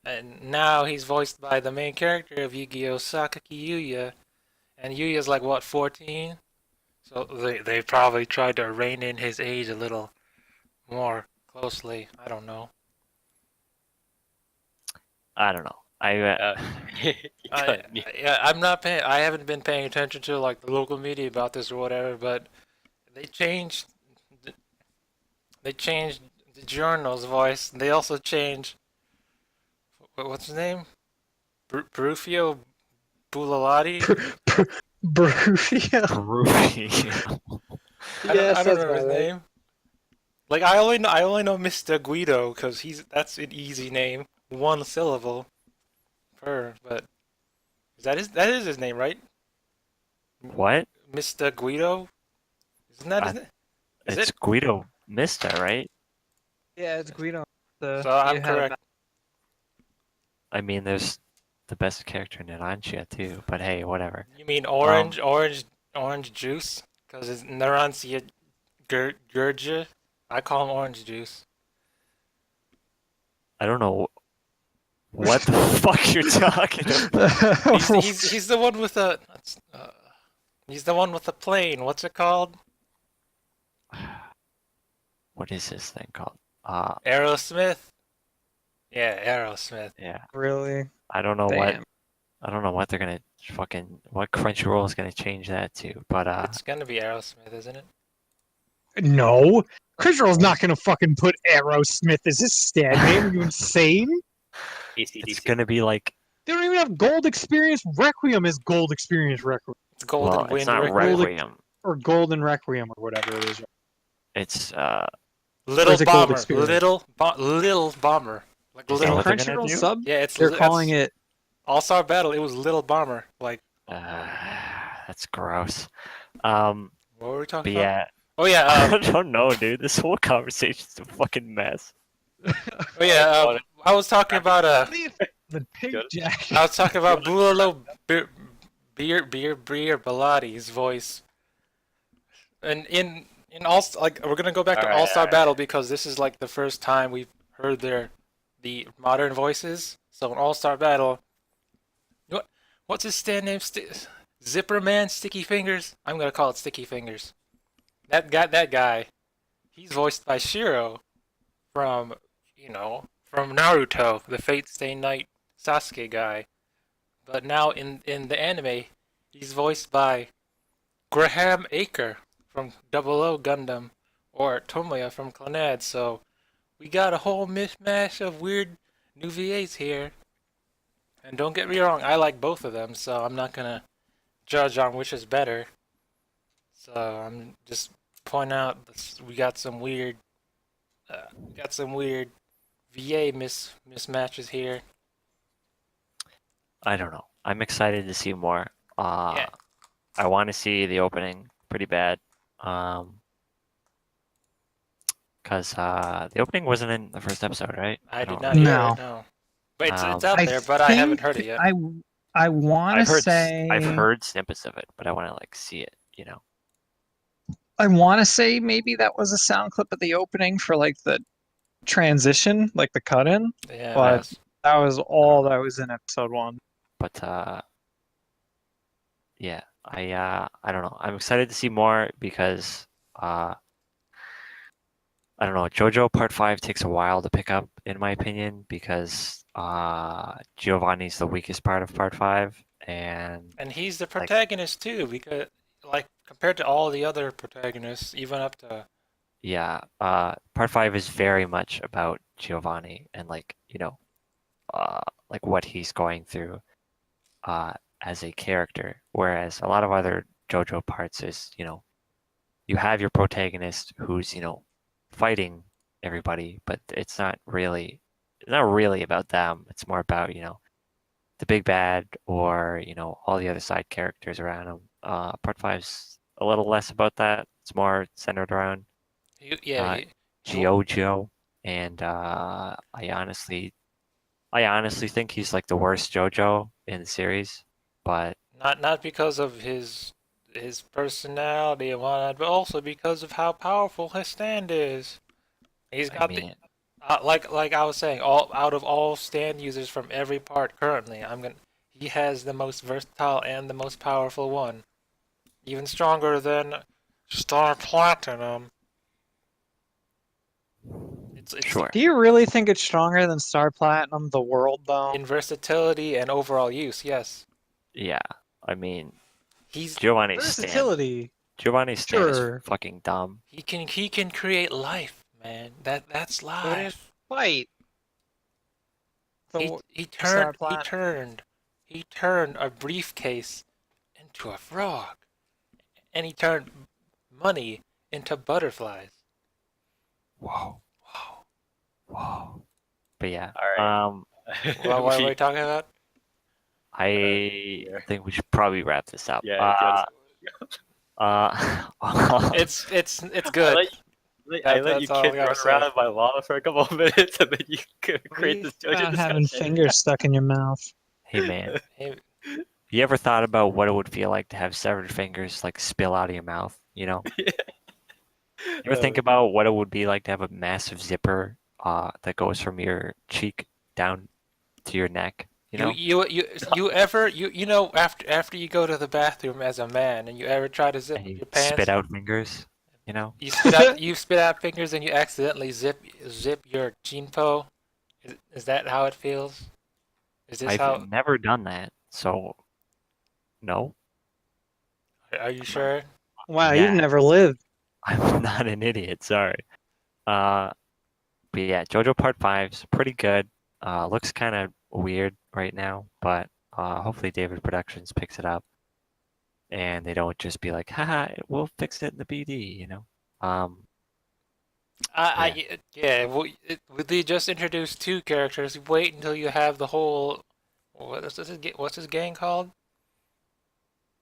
and now he's voiced by the main character of Yu-Gi-Oh, Sakaki Yuya, and Yuya's like what, 14? So they probably tried to rein in his age a little more closely. I don't know. I don't know. You could. I'm not paying. I haven't been paying attention to like the local media about this or whatever, but they changed. They changed the Giorno's voice. They also changed. What's his name? Brufio Bulalati. Brufio. Rufy. I don't remember his name. Like I only know Mr. Guido because that's an easy name, one syllable per. But that is his name, right? What? Mr. Guido. Isn't that his name? It's Guido Mista, right? Yeah, it's Guido. So I'm correct. I mean, there's the best character in Narancia too, but hey, whatever. You mean orange juice? Because it's Narancia Gurja. I call him orange juice. I don't know what the fuck you're talking about. He's the one with the he's the one with the plane. What's it called? What is this thing called? Aerosmith. Yeah, Aerosmith. Yeah. Really? I don't know Damn. what they're gonna what Crunchyroll is gonna change that to, but It's gonna be Aerosmith, isn't it? No. Crunchyroll's not gonna fucking put Aerosmith as his stand name. Are you insane? it's gonna be like, They don't even have Gold Experience Requiem as Gold Experience Requiem. It's Golden well, Wind. it's not Requiem. Requiem. Or Golden Requiem or whatever it is. It's Little is it Gold Bomber. Experience? Little Bomber. Like Is that little. what they're gonna Crunchyroll do? sub? Yeah, it's They're calling it. All-Star Battle. It was Little Bomber. Like that's gross. what were we But talking about? yeah, Oh yeah. I don't know, dude. This whole conversation's a fucking mess. Oh yeah. I was talking about The pig jacket. I was talking about Bulalo Beer Bilatti's voice. And in all like we're gonna go back to All-Star Battle because this is like the first time we've heard the modern voices. So in All-Star Battle, what's his stand name? Zipper Man, Sticky Fingers. I'm gonna call it Sticky Fingers. That guy, he's voiced by Shiro from from Naruto, the Fate Stay Night Sasuke guy. But now in the anime, he's voiced by Graham Aker from 00 Gundam or Tomoya from Clannad. So we got a whole mishmash of weird new VAs here. And don't get me wrong, I like both of them, so I'm not gonna judge on which is better. So I'm just pointing out we got some weird VA mismatches here. I don't know. I'm excited to see more. Yeah. I want to see the opening pretty bad. Because the opening wasn't in the first episode, right? I did don't not remember. hear No. it, no. But it's out there, but I think haven't heard it yet. I want to say. I've heard snippets of it, but I want to like see it. I want to say maybe that was a sound clip at the opening for like the transition, like the cut in. Yeah, But that was all that was in episode 1. But yeah, I don't know. I'm excited to see more because I don't know. JoJo Part 5 takes a while to pick up, in my opinion, because Giovanni's the weakest part of Part 5, and he's the protagonist too, because like compared to all the other protagonists, even up to yeah, Part 5 is very much about Giovanni and like what he's going through as a character, whereas a lot of other JoJo parts is you have your protagonist who's fighting everybody, but it's not really about them. It's more about the big bad or all the other side characters around him. Part 5's a little less about that. It's more centered around Giojo and I honestly think he's like the worst JoJo in the series. But Not because of his personality and whatnot, but also because of how powerful his stand is. He's I got the mean, like I was saying, all out of all stand users from every part currently, he has the most versatile and the most powerful one. Even stronger than Star Platinum. It's sure. Do you really think it's stronger than Star Platinum, the world, though? in versatility and overall use, yes. Yeah. I mean, He's Versatility, Giovanni's stand is sure, fucking dumb. he can create life, man. That's but in life. fight, He the he Star turned he Platinum. turned he turned a briefcase into a frog, and he turned money into butterflies. Whoa. Wow. Whoa. But yeah. All right. What are we talking about? I think we should probably wrap this up. Yeah. Do you want It's I good. let you That's all I kids gotta run say. around my lawn for a couple of minutes, and then you create this JoJo About having discussion. fingers stuck in your mouth. Hey man, Hey, you ever thought about what it would feel like to have severed fingers like spill out of your mouth? You know? You ever think about what it would be like to have a massive zipper that goes from your cheek down to your neck? You know? you know after you go to the bathroom as a man and you ever try to zip And up you your pants, spit out fingers? You know? you spit out fingers and you accidentally zip your jinpo. Is that how it feels? Is this I've how? never done that, so no. Are you I'm not. sure? Wow, you've Yeah, never lived. I'm not an idiot. Sorry. Uh, but yeah, JoJo Part 5's pretty good. Looks kind of weird right now, but hopefully David Productions picks it up and they don't just be like, haha, we'll fix it in the BD, you know? Um, yeah, Yeah. They just introduced two characters. Wait until you have the whole. What's this gang called?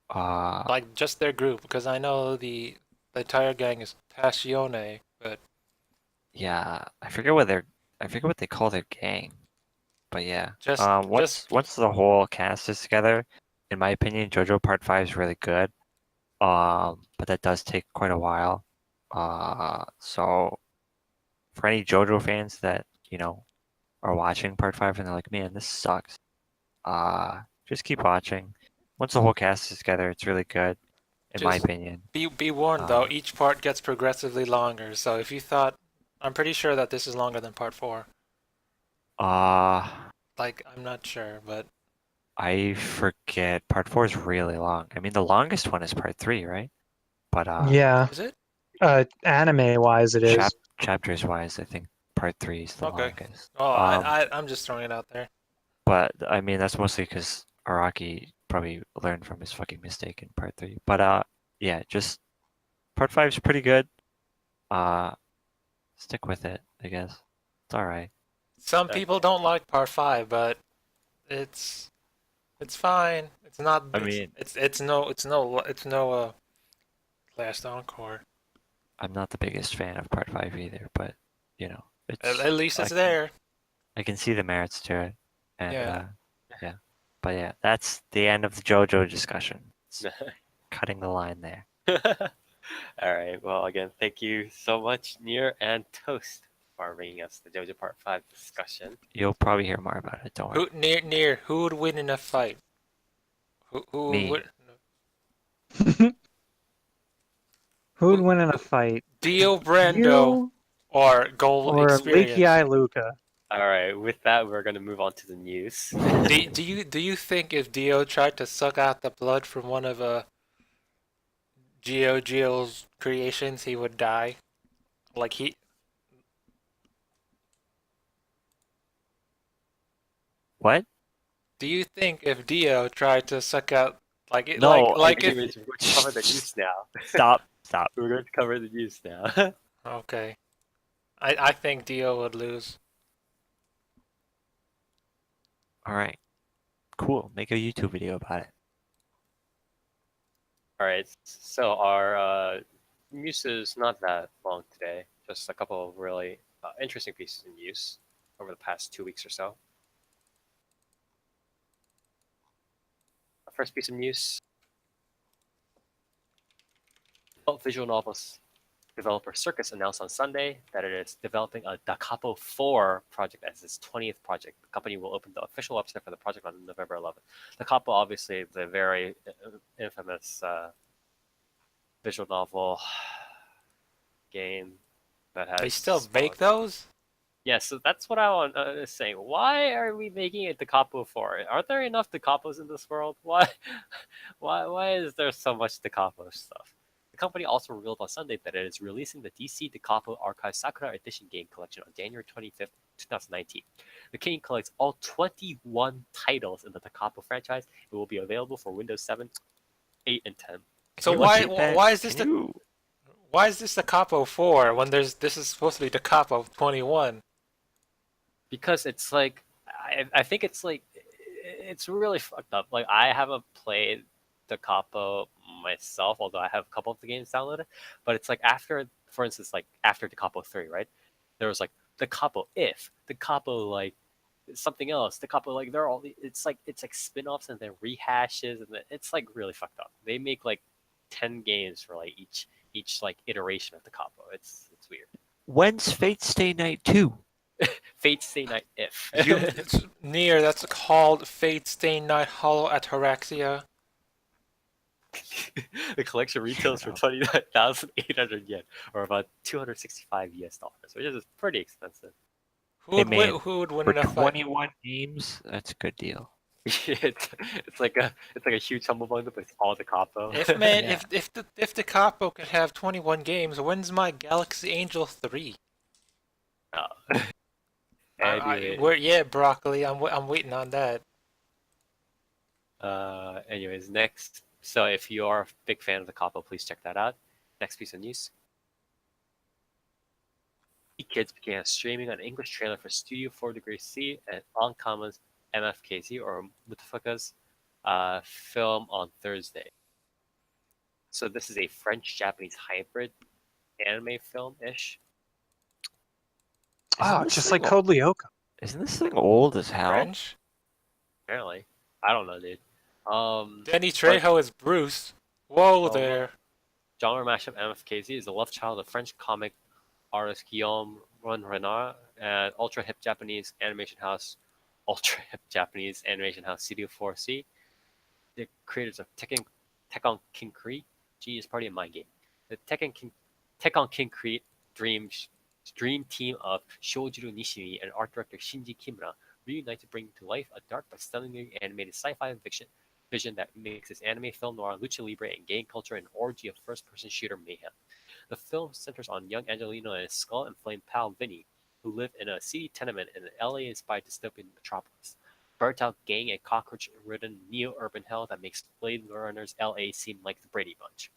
uh, Like just their group, because I know the entire gang is Passione, but yeah, I forget what they call their gang, but yeah. just Once the whole cast is together, in my opinion, JoJo Part 5 is really good. But that does take quite a while. So for any JoJo fans that, you know, are watching Part 5 and they're like, man, this sucks. Just keep watching. Once the whole cast is together, it's really good, in my just opinion. be warned though. Each part gets progressively longer. So if you thought, I'm pretty sure that this is longer than part 4. Uh, Like I'm not sure, but I forget. Part 4 is really long. I mean, the longest one is Part 3, right? But Yeah, is it? anime-wise, it is. chapters wise, I think Part 3 is the Okay. longest. Oh, I'm just throwing it out there. But I mean, that's mostly because Araki probably learned from his fucking mistake in Part 3. But yeah, just Part 5 is pretty good. Uh, stick with it, I guess. It's all right. Some people don't like part 5, but it's it's fine. It's not. I mean, It's no last encore. I'm not the biggest fan of Part 5 either, but you know, At least it's I there. can see the merits to it, and Yeah. yeah. But yeah, that's the end of the JoJo discussion. It's cutting the line there. All right. Well, again, thank you so much, Nier and Toast, for bringing us the JoJo Part 5 discussion. You'll probably hear more about it. Don't worry. Near who would win in a fight? Who Me. would Who would win in a fight? Dio Brando You or Goal or Leaky Experience? Eye Luca? All right. With that, we're going to move on to the news. Do you think if Dio tried to suck out the blood from one of Geo's creations, he would die? Like he What? Do you think if Dio tried to suck out like it No, like We're if going to cover the news now. Stop. We're going to cover the news now. okay. I think Dio would lose. All right. Cool. Make a YouTube video about it. All right. So our news is not that long today. Just a couple of really interesting pieces in news over the past 2 weeks or so. First piece of news: adult visual novels developer Circus announced on Sunday that it is developing a Da Capo 4 project as its 20th project. The company will open the official website for the project on November 11th. Da Capo, obviously, the very infamous visual novel game that has. They still spawned. make those? Yeah, so that's what I want to say. Why are we making it Da Capo 4? Aren't there enough Da Capos in this world? Why is there so much Da Capo stuff? The company also revealed on Sunday that it is releasing the DC Da Capo Archive Sakura Edition game collection on January 25th, 2019. The game collects all 21 titles in the Da Capo franchise. It will be available for Windows 7, 8, and 10. So why is this why is this the Capo 4 when this is supposed to be the Capo 21? Because it's like I think it's like it's really fucked up. Like I haven't played the Capo myself, although I have a couple of the games downloaded. But it's like after, for instance, like after the Capo 3, right? There was like the Capo if, the Capo like something else, the Capo like they're all it's like spin-offs and then rehashes and it's like really fucked up. They make like 10 games for like each like iteration of the Capo. It's weird. When's Fate Stay Night 2? Fate Stay Night if. It's near. That's called Fate Stay Night Hollow Ataraxia. The collection retails for 29,800 yen, or about $265, which is pretty expensive. Who Hey, would man, win For in a fight? 21 games, that's a good deal. it's like a huge humble bundle, but it's all the capo. If man, Yeah. if the Capo could have 21 games, when's my Galaxy Angel 3? Anyway, Broccoli. I'm waiting on that. anyways, next. So if you are a big fan of the capo, please check that out. Next piece of news. Kids began streaming an English trailer for Studio 4 Degree C and Uncommon's MFKZ or Mutafaka's film on Thursday. So this is a French-Japanese hybrid anime film-ish. Oh, this just thing like Code Lyoko. Isn't this thing old as hell? French. Apparently, I don't know, dude. Danny Trejo is Bruce. Whoa Oh, there. Genre mashup MFKZ is the love child of French comic artist Guillaume Renard and ultra hip Japanese animation house Studio 4C. The creators of Tekken King Crete. Gee is party of my game. The Tekken King Crete dream team of Shojiru Nishimi and art director Shinji Kimura reunite to bring to life a dark but stunningly animated sci-fi vision that mixes anime, film noir, lucha libre, and gang culture in an orgy of first-person shooter mayhem. The film centers on young Angelino and his skull-inflamed pal Vinny, who live in a seedy tenement in an LA-inspired dystopian metropolis. Burnt-out gang and cockroach-ridden neo-urban hell that makes Blade Runner's LA seem like the Brady Bunch.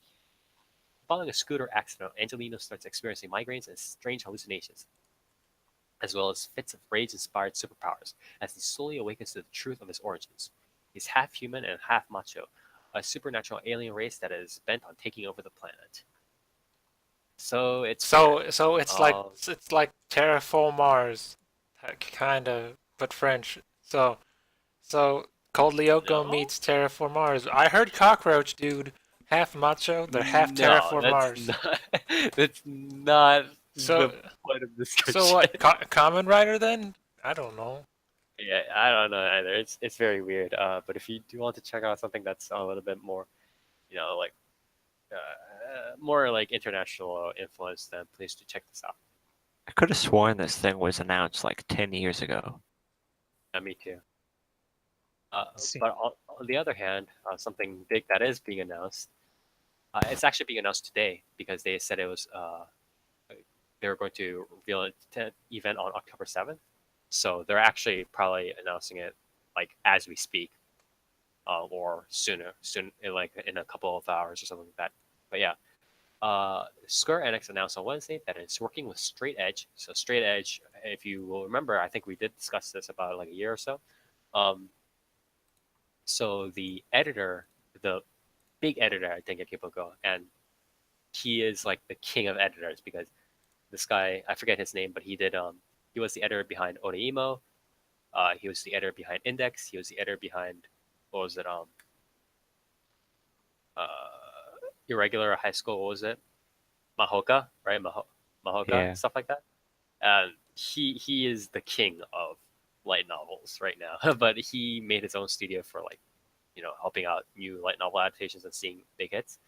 Following a scooter accident, Angelino starts experiencing migraines and strange hallucinations, as well as fits of rage-inspired superpowers, as he slowly awakens to the truth of his origins. He's half human and half macho, a supernatural alien race that is bent on taking over the planet. So it's weird. So it's like Terraform Mars, kind of, but French. So Cold Lyoko No? meets Terraform Mars. I heard Cockroach Dude, half macho, they're half Terraform Mars. That's not So the point of discussion. so what? Common Rider then? I don't know. Yeah, I don't know either. It's very weird. But if you do want to check out something that's a little bit more, like more like international influence, then please do check this out. I could have sworn this thing was announced like 10 years ago. Yeah, me too. See. But on the other hand, something big that is being announced, it's actually being announced today because they said it was they were going to reveal an event on October 7th. So they're actually probably announcing it like as we speak, or soon, like in a couple of hours or something like that. But yeah, Square Enix announced on Wednesday that it's working with Straight Edge. So Straight Edge, if you will remember, I think we did discuss this about like a year or so. So the editor, the big editor, I think at Gipoko, and he is like the king of editors because this guy, I forget his name, but he was the editor behind Oreimo. He was the editor behind Index. He was the editor behind what was it? Uh, Irregular High School. What was it? Mahoka, right? Mahoka, Yeah. stuff like that. And he is the king of light novels right now. But he made his own studio for like, helping out new light novel adaptations and seeing big hits.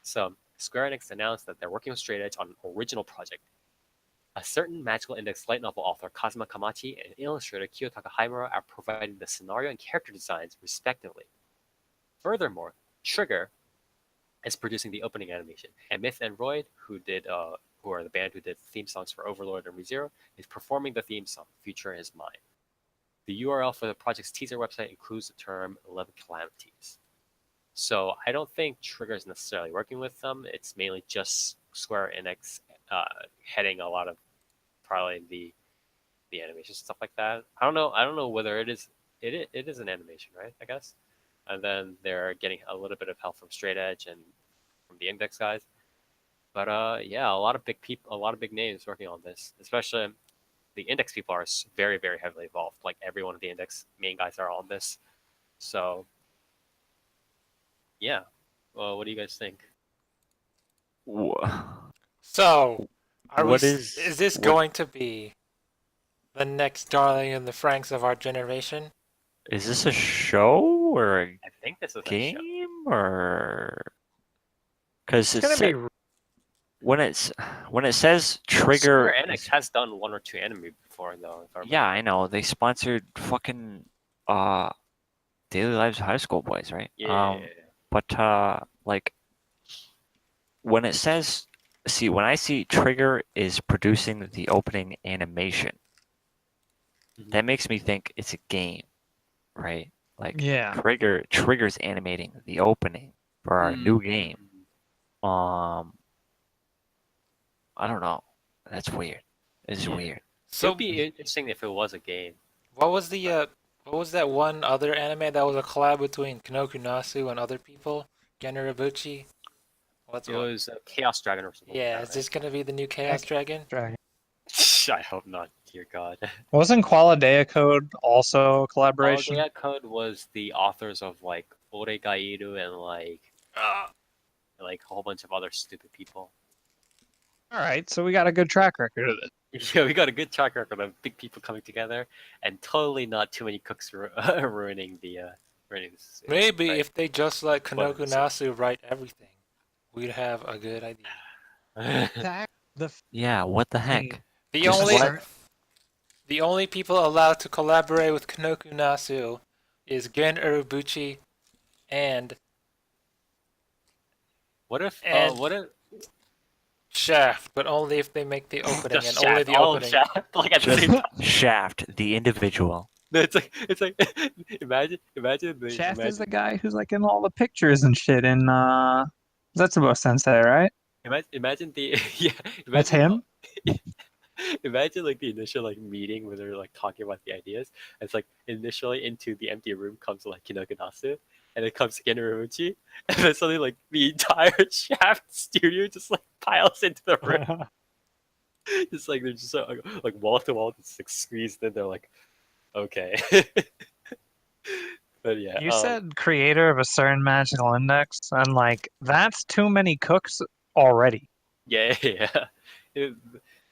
So Square Enix announced that they're working with Straight Edge on an original project. A certain magical index light novel author Kazuma Kamachi and illustrator Kiyotaka Haimura are providing the scenario and character designs respectively. Furthermore, Trigger is producing the opening animation, and Myth and Royd, who are the band who did theme songs for Overlord and ReZero, is performing the theme song, Future is Mine. The URL for the project's teaser website includes the term 11 Calamities. So I don't think Trigger is necessarily working with them. It's mainly just Square Enix heading a lot of probably the animation stuff like that. I don't know. I don't know whether it is an animation, right? I guess. And then they're getting a little bit of help from Straight Edge and from the Index guys. But yeah, a lot of big names working on this. Especially the Index people are very very heavily involved. Like every one of the Index main guys are on this. So yeah. Well, what do you guys think? So, What is this what going to be the next Darling in the Franxx of our generation? is this a show or a I think this is a show. game or because It's gonna be when it says Trigger Square Enix has done one or two anime before, though. If I remember. yeah, I know. They sponsored fucking Daily Lives of High School Boys, right? Yeah. But like when it says when I see Trigger is producing the opening animation, that makes me think it's a game, right? Like yeah. Trigger's animating the opening for our new game. I don't know. That's weird. It's Yeah. weird. It So, would be interesting if it was a game. what was that one other anime that was a collab between Kanoku Nasu and other people? Generabuchi? What's It what? was Chaos Dragon or something. Yeah, like is that, this gonna be the new Chaos Dragon? Dragon. right? I hope not. Dear God. Wasn't Qualidea Code also a collaboration? Holodeck Code was the authors of like Oregairu and like a whole bunch of other stupid people. All right, so we got a good track record of it. Yeah, we got a good track record of big people coming together, and totally not too many cooks ruining this. Maybe right? if they just let Well, Kanoku Nasu write everything, we'd have a good idea. Yeah, what the heck? The Just only what? the only people allowed to collaborate with Kanoku Nasu is Gen Urobuchi and What if Shaft, but only if they make the opening and Shaft, only the all opening. of Shaft, like at the Just same time? Shaft, the individual. No, it's like imagine Shaft is the guy who's like in all the pictures and shit in Zetsubo Sensei, right? imagine the yeah That's imagine him? imagine like the initial like meeting where they're like talking about the ideas. It's like initially into the empty room comes like Kinokanasu, and it comes Genruchi, and then suddenly like the entire Shaft studio just like piles into the room. It's like they're just like wall to wall, just like squeezed in. They're like, okay, but yeah, You said creator of a certain magical index, and like that's too many cooks already. yeah. It-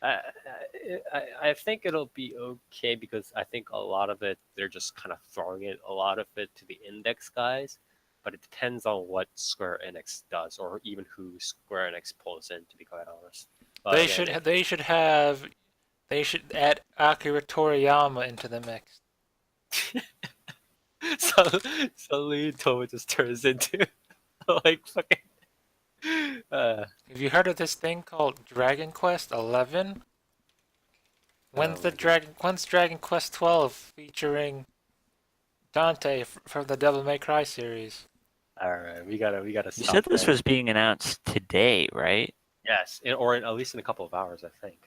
I think it'll be okay because I think a lot of it they're just kind of throwing it a lot of it to the Index guys, but it depends on what Square Enix does or even who Square Enix pulls in. To be quite honest, but They again, should add Akira Toriyama into the mix. so suddenly Toma just turns into like fucking. Have you heard of this thing called Dragon Quest 11? When's Dragon Quest 12 featuring Dante from the Devil May Cry series? All right, we gotta You stop. said this there. was being announced today, right? Yes, or at least in a couple of hours, I think.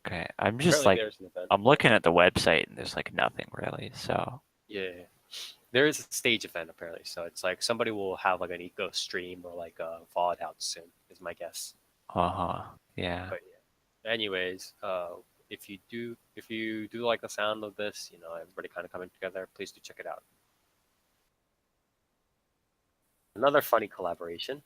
Okay, I'm just Apparently like there's an event. I'm looking at the website and there's like nothing really. So Yeah, there is a stage event apparently. So it's like somebody will have like an eco stream or like a Fallout soon. Is my guess. yeah. But anyways, if you do like the sound of this, everybody kind of coming together, please do check it out. Another funny collaboration.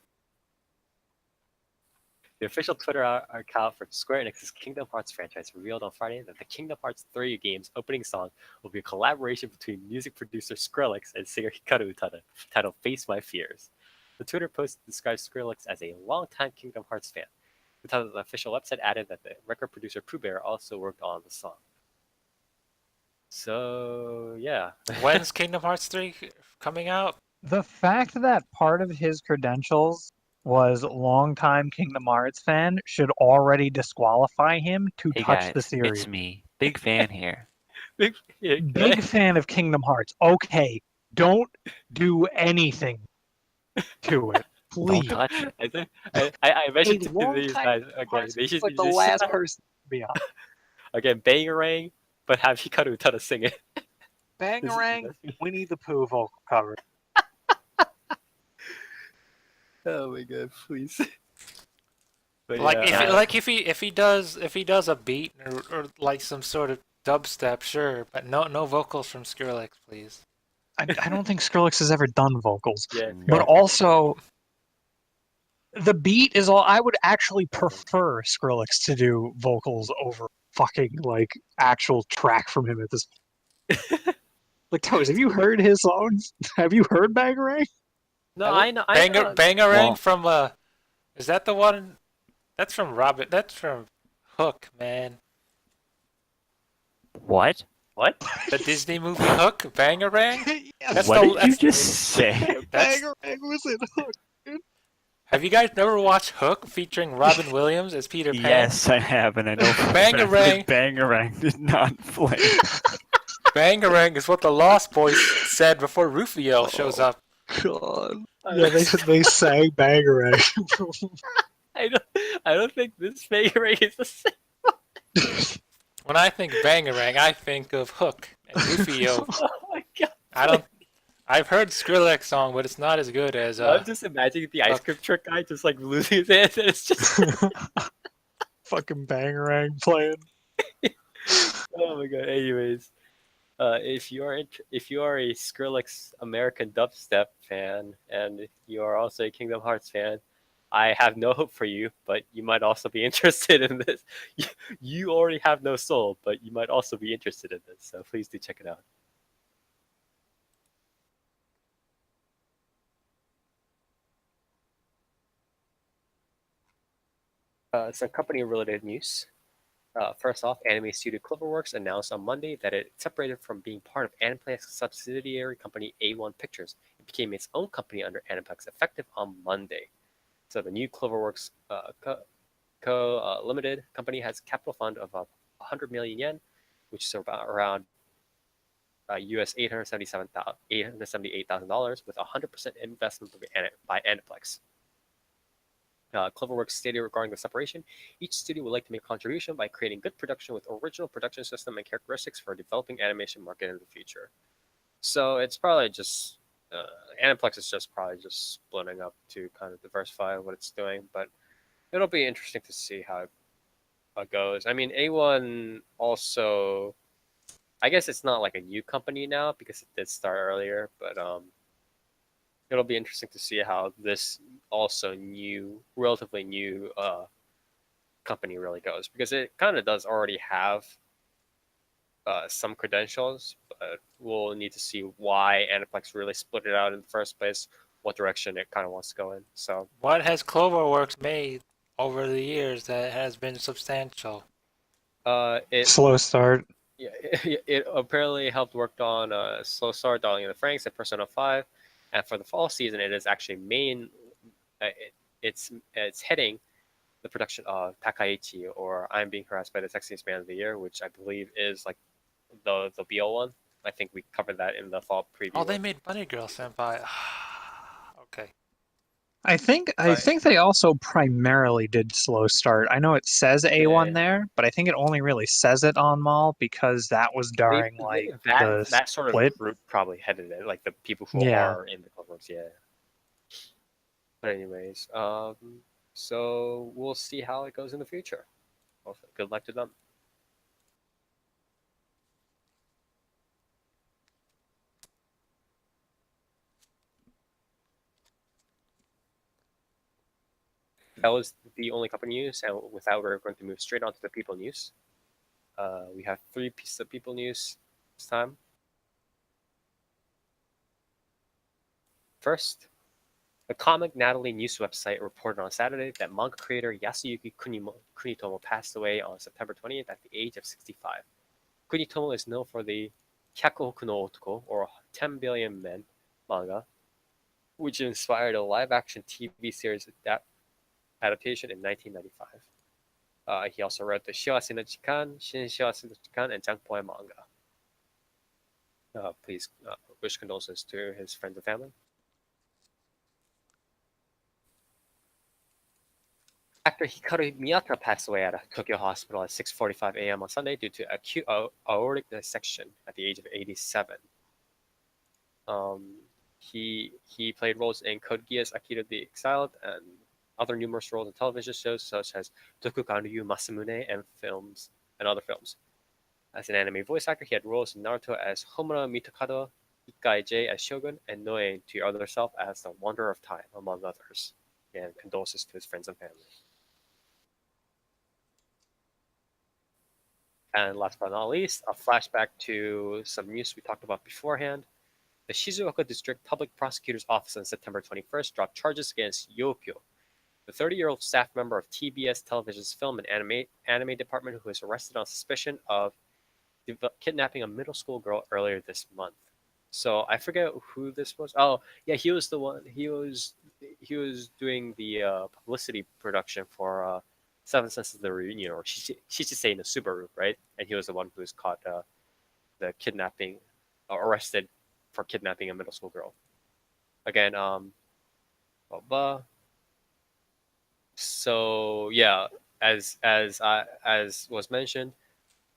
The official Twitter account for Square Enix's Kingdom Hearts franchise revealed on Friday that the Kingdom Hearts 3 game's opening song will be a collaboration between music producer Skrillex and singer Hikaru Utada, titled Face My Fears. The Twitter post describes Skrillex as a longtime Kingdom Hearts fan. Utada's official website added that the record producer Pooh Bear also worked on the song. So, yeah. When's Kingdom Hearts 3 coming out? The fact that part of his credentials was longtime Kingdom Hearts fan should already disqualify him to Hey touch the guys, series. it's me, big fan here. Big fan of Kingdom Hearts. Okay, don't do anything to it, Don't please. touch it. I think I mentioned A to long these time guys Kingdom again. Hearts They fan should is like be the last person to be on. again Bangarang, but have Hikaru Utada sing it. Bangarang, Winnie the Pooh vocal cover. Oh my god, please. But Like yeah, if he does a beat or like some sort of dubstep, sure, but no vocals from Skrillex, please. I don't think Skrillex has ever done vocals, yeah. but No. also the beat is all. I would actually prefer Skrillex to do vocals over fucking like actual track from him at this point. Like, Toes, have you heard his songs? Have you heard Bangarang? No, I know. I know. Bangarang Well- from is that the one? That's from Robin. That's from Hook, man. What? What? The Disney movie Hook, Bangarang. That's What the- did you that's- just say? That's, Bangarang was in Hook. have you guys never watched Hook featuring Robin Williams as Peter Pan? Yes, I have, and I know for a fact that Bangarang. Bangarang did not play. Bangarang is what the Lost Boys said before Rufio shows up. God. Yeah, they sang Bangarang. I don't think this Bangarang is the same. When I think Bangarang, I think of Hook and Rufio. Oh my god. I've heard Skrillex song, but it's not as good as I'm just imagining the ice cream truck guy just like losing his hands, and it's just Fucking Bangarang playing. oh my god. Anyways, if you are a Skrillex American dubstep fan and you are also a Kingdom Hearts fan, I have no hope for you, but you might also be interested in this. You already have no soul, but you might also be interested in this. So please do check it out. Some company-related news. First off, anime studio Cloverworks announced on Monday that it separated from being part of Aniplex's subsidiary company A1 Pictures. It became its own company under Aniplex effective on Monday. So the new Cloverworks Limited company has a capital fund of 100 million yen, which is around US $878,000 with 100% investment by Aniplex. Cloverworks stated regarding the separation, each studio would like to make a contribution by creating good production with original production system and characteristics for a developing animation market in the future. So it's probably just Aniplex is just probably just splitting up to kind of diversify what it's doing, but it'll be interesting to see how it goes. I mean, A1 also, I guess it's not like a new company now because it did start earlier, but it'll be interesting to see how this also relatively new company really goes, because it kind of does already have some credentials, but we'll need to see why Aniplex really split it out in the first place, what direction it kind of wants to go in. So What has Cloverworks made over the years that has been substantial? Slow start. Yeah, it apparently helped work on Slow Start, Darling in the Franxx, and Persona 5. And for the fall season, it is actually it's heading the production of Takaichi, or I'm Being Harassed by the Sexiest Man of the Year, which I believe is like the BL one. I think we covered that in the fall preview. Oh, they made Bunny Girl Senpai. Okay. I think they also primarily did Slow Start. I know it says A1 Yeah. there, but I think it only really says it on Mall because that was during that sort of split. group probably headed it, like the people who Yeah. are in the Cloverworks, yeah. But anyways, so we'll see how it goes in the future. Also, good luck to them. That was the only company news, and with that, we're going to move straight on to the people news. We have 3 pieces of people news this time. First, the Comic Natalie news website reported on Saturday that manga creator Yasuyuki Kunitomo passed away on September 20th at the age of 65. Kunitomo is known for the Kyakuhoku no Otoko, or 10 Billion Men manga, which inspired a live-action TV series adaptation in 1995. He also wrote the Shiwase no Chikan, Shin Shiwase no Chikan, and Jangpoe manga. Please wish condolences to his friends and family. Actor Hikaru Miyata passed away at a Tokyo hospital at 6:45 a.m. on Sunday due to acute aortic dissection at the age of 87. He played roles in Code Geass, Akira the Exiled, and other numerous roles in television shows such as Tokugan Ryu Masamune and other films. As an anime voice actor, he had roles in Naruto as Homura Mitokado, Ikkai J as Shogun, and Noe to Your Other Self as the Wanderer of Time, among others. And condolences to his friends and family. And last but not least, a flashback to some news we talked about beforehand. The Shizuoka District Public Prosecutor's Office on September 21st dropped charges against Yokyo, the 30-year-old staff member of TBS Television's film and anime department who was arrested on suspicion of kidnapping a middle school girl earlier this month. So I forget who this was. Oh, yeah, he was the one. He was doing the publicity production for Seven Senses of the Reunion, or Shichisei no Subaru, right? And he was the one who was caught the kidnapping, arrested for kidnapping a middle school girl. Again, blah, blah. So yeah, as was mentioned,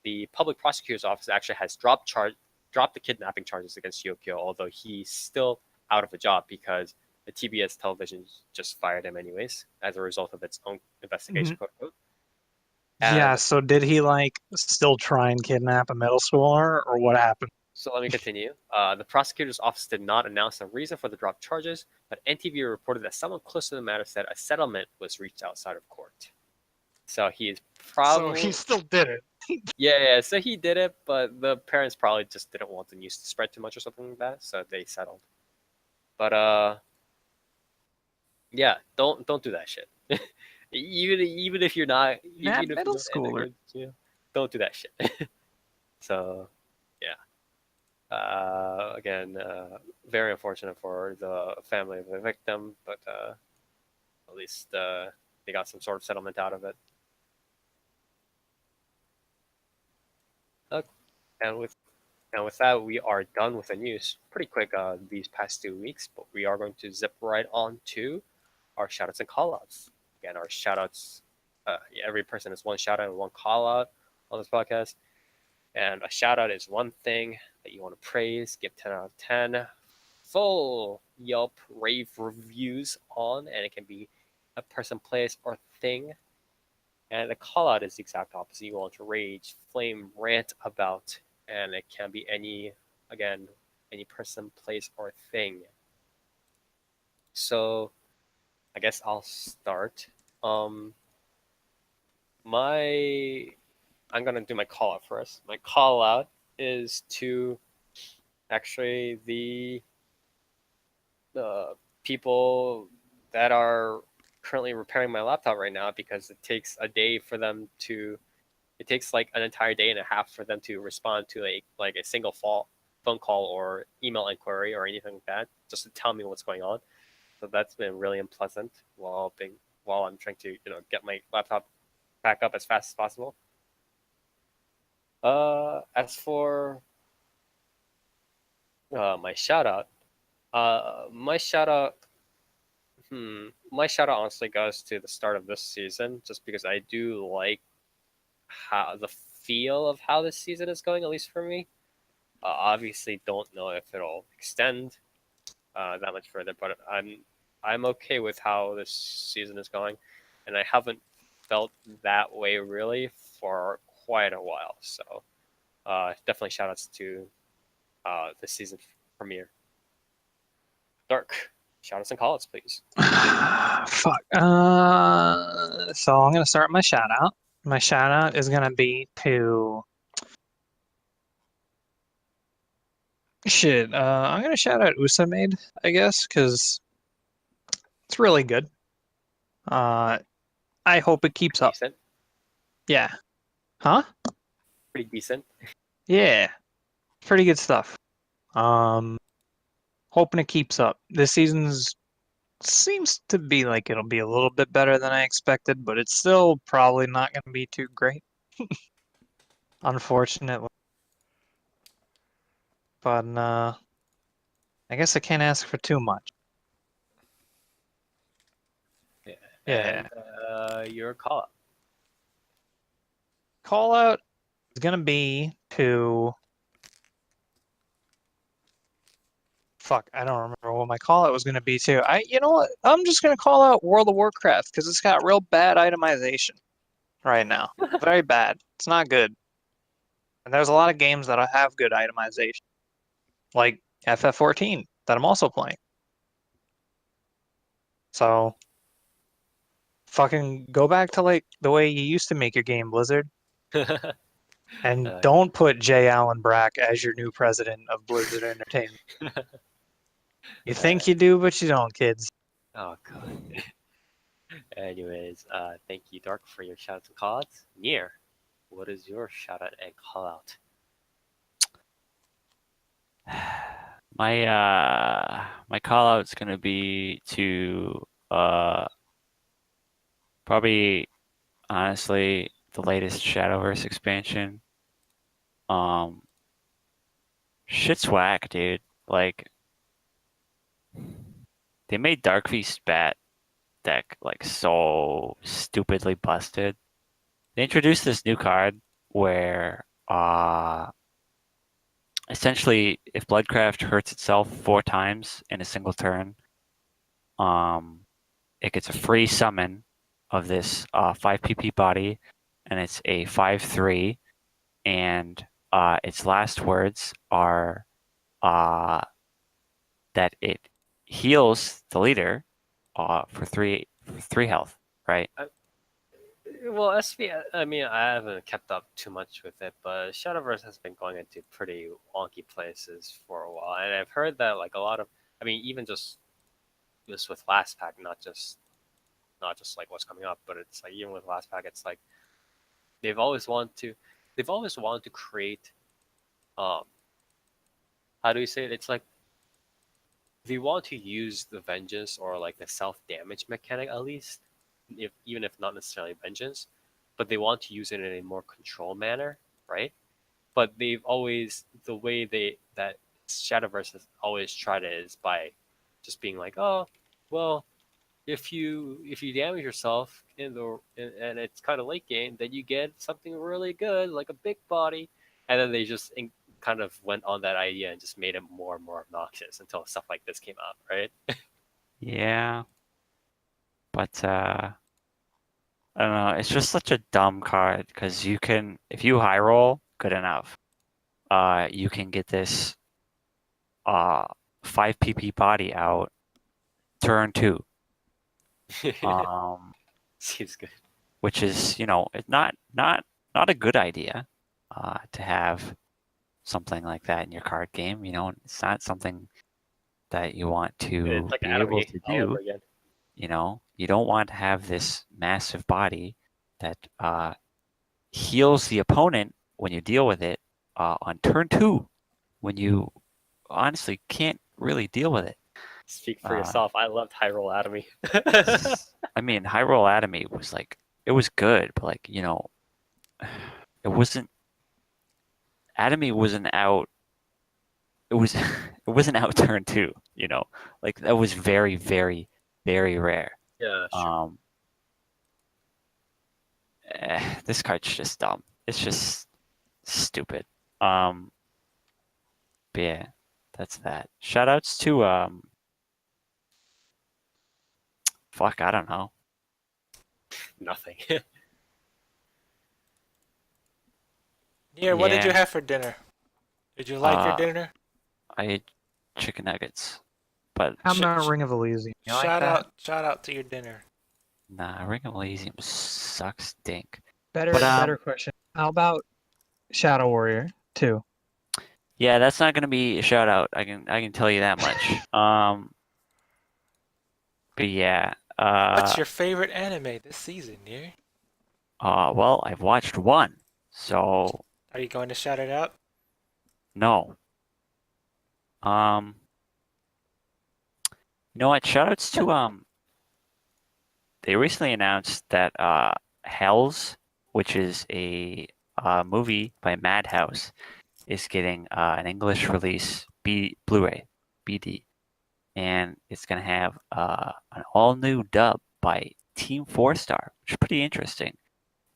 the public prosecutor's office actually has dropped the kidnapping charges against Yokio, although he's still out of a job because the TBS television just fired him anyways as a result of its own investigation. Yeah, And so did he like still try and kidnap a middle schooler, or what happened? so let me continue. The prosecutor's office did not announce the reason for the dropped charges, but NTV reported that someone close to the matter said a settlement was reached outside of court. So he is probably So he still did it. yeah. So he did it, but the parents probably just didn't want the news to spread too much or something like that, so they settled. But yeah, don't do that shit. even if you're not Mad even if middle you're in a schooler. good, don't do that shit. So yeah. Again, very unfortunate for the family of the victim, but at least they got some sort of settlement out of it. And with that, we are done with the news. Pretty quick these past 2 weeks, but we are going to zip right on to our shoutouts and callouts. Again, our shoutouts, every person is one shoutout and one callout on this podcast. And a shoutout is one thing that you want to praise, give 10 out of 10. Full Yelp rave reviews on, and it can be a person, place, or thing. And the call out is the exact opposite. You want to rage, flame, rant about, and it can be any person, place, or thing. So I guess I'll start. I'm gonna do my call out first. My call out is to actually the people that are currently repairing my laptop right now, because it takes a day for them to it takes like an entire day and a half for them to respond to a single phone call or email inquiry or anything like that, just to tell me what's going on. So that's been really unpleasant while I'm trying to get my laptop back up as fast as possible. As for my shout out, my shout out my shout out honestly goes to the start of this season, just because I do like how the feel of how this season is going, at least for me. Obviously, don't know if it'll extend that much further, but I'm okay with how this season is going, and I haven't felt that way really for quite a while. So definitely shout outs to the season premiere. Dark, shout outs and call outs, please. Fuck. So I'm gonna start my shout out. My shout out is gonna be to shit. I'm gonna shout out Usamade, I guess, because it's really good. I hope it keeps up. Decent, Yeah. Huh? pretty decent. Yeah. Pretty good stuff. Um, hoping it keeps up. This season's seems to be like it'll be a little bit better than I expected, but it's still probably not gonna be too great. Unfortunately. But I guess I can't ask for too much. Yeah. Yeah. And your call out. Call out is gonna be to fuck, I don't remember what my call out was gonna be to. You know what? I'm just gonna call out World of Warcraft because it's got real bad itemization right now. Very bad. It's not good. And there's a lot of games that have good itemization, like FF14 that I'm also playing. So fucking go back to like the way you used to make your game, Blizzard, and don't put J. Allen Brack as your new president of Blizzard Entertainment. You think you do, but you don't, kids. Oh god. Anyways, thank you, Dark, for your shout out and call outs. Nier, what is your shout out and call out? My call out's gonna be to probably honestly the latest Shadowverse expansion. Shit's whack, dude. Like they made Dark Beast Bat deck like so stupidly busted. They introduced this new card where essentially if Bloodcraft hurts itself 4 times in a single turn, it gets a free summon of this 5 PP body, and it's a 5/3, and its last words are that it heals the leader for three health, right? Well, SV, I mean, I haven't kept up too much with it, but Shadowverse has been going into pretty wonky places for a while, and I've heard that like a lot of, I mean, even just with last pack, not just like what's coming up, but it's like even with last pack, it's like they've always wanted to, they've always wanted to create, um, how do you say it? It's like they want to use the vengeance or like the self damage mechanic at least, if even if not necessarily vengeance, but they want to use it in a more controlled manner, right? But they've always the way that Shadowverse has always tried it is by just being like, oh, well, if you damage yourself and it's kind of late game, then you get something really good like a big body, and then they just kind of went on that idea and just made it more and more obnoxious until stuff like this came out, right? Yeah, but I don't know. It's just such a dumb card because you can, if you high roll good enough, you can get this 5 PP body out turn 2. Seems good. Which is, it's not a good idea to have something like that in your card game. It's not something that you want to It's like be able anime to all over do. again. You don't want to have this massive body that heals the opponent when you deal with it on turn 2 when you honestly can't really deal with it. Speak for yourself. I loved Hyrule Atomy. I mean, Hyrule Atomy was like, it was good, but like, it wasn't, Atomy wasn't out, it was, it wasn't out turn 2, like that was very, very, very rare. Yeah, sure. This card's just dumb. It's just stupid. But yeah, that's that. Shoutouts to fuck, I don't know. Nothing. Nier, what did you Yeah. have for dinner? Did you like your Uh, dinner? I ate chicken nuggets, but How Sh- about sh- Ring of Elysium? You like shout that? out to your dinner. nah, Ring of Elysium sucks dink. Better, But better question. How about Shadow Warrior 2? yeah, that's not gonna be a shout out. I can tell you that much. But yeah. What's your favorite anime this season, Nier? Well, I've watched one, so Are you going to shout it out? no. You know what? Shoutouts to they recently announced that Hells, which is a movie by Madhouse, is getting an English release Blu-ray BD, and it's gonna have an all-new dub by Team 4 Star, which is pretty interesting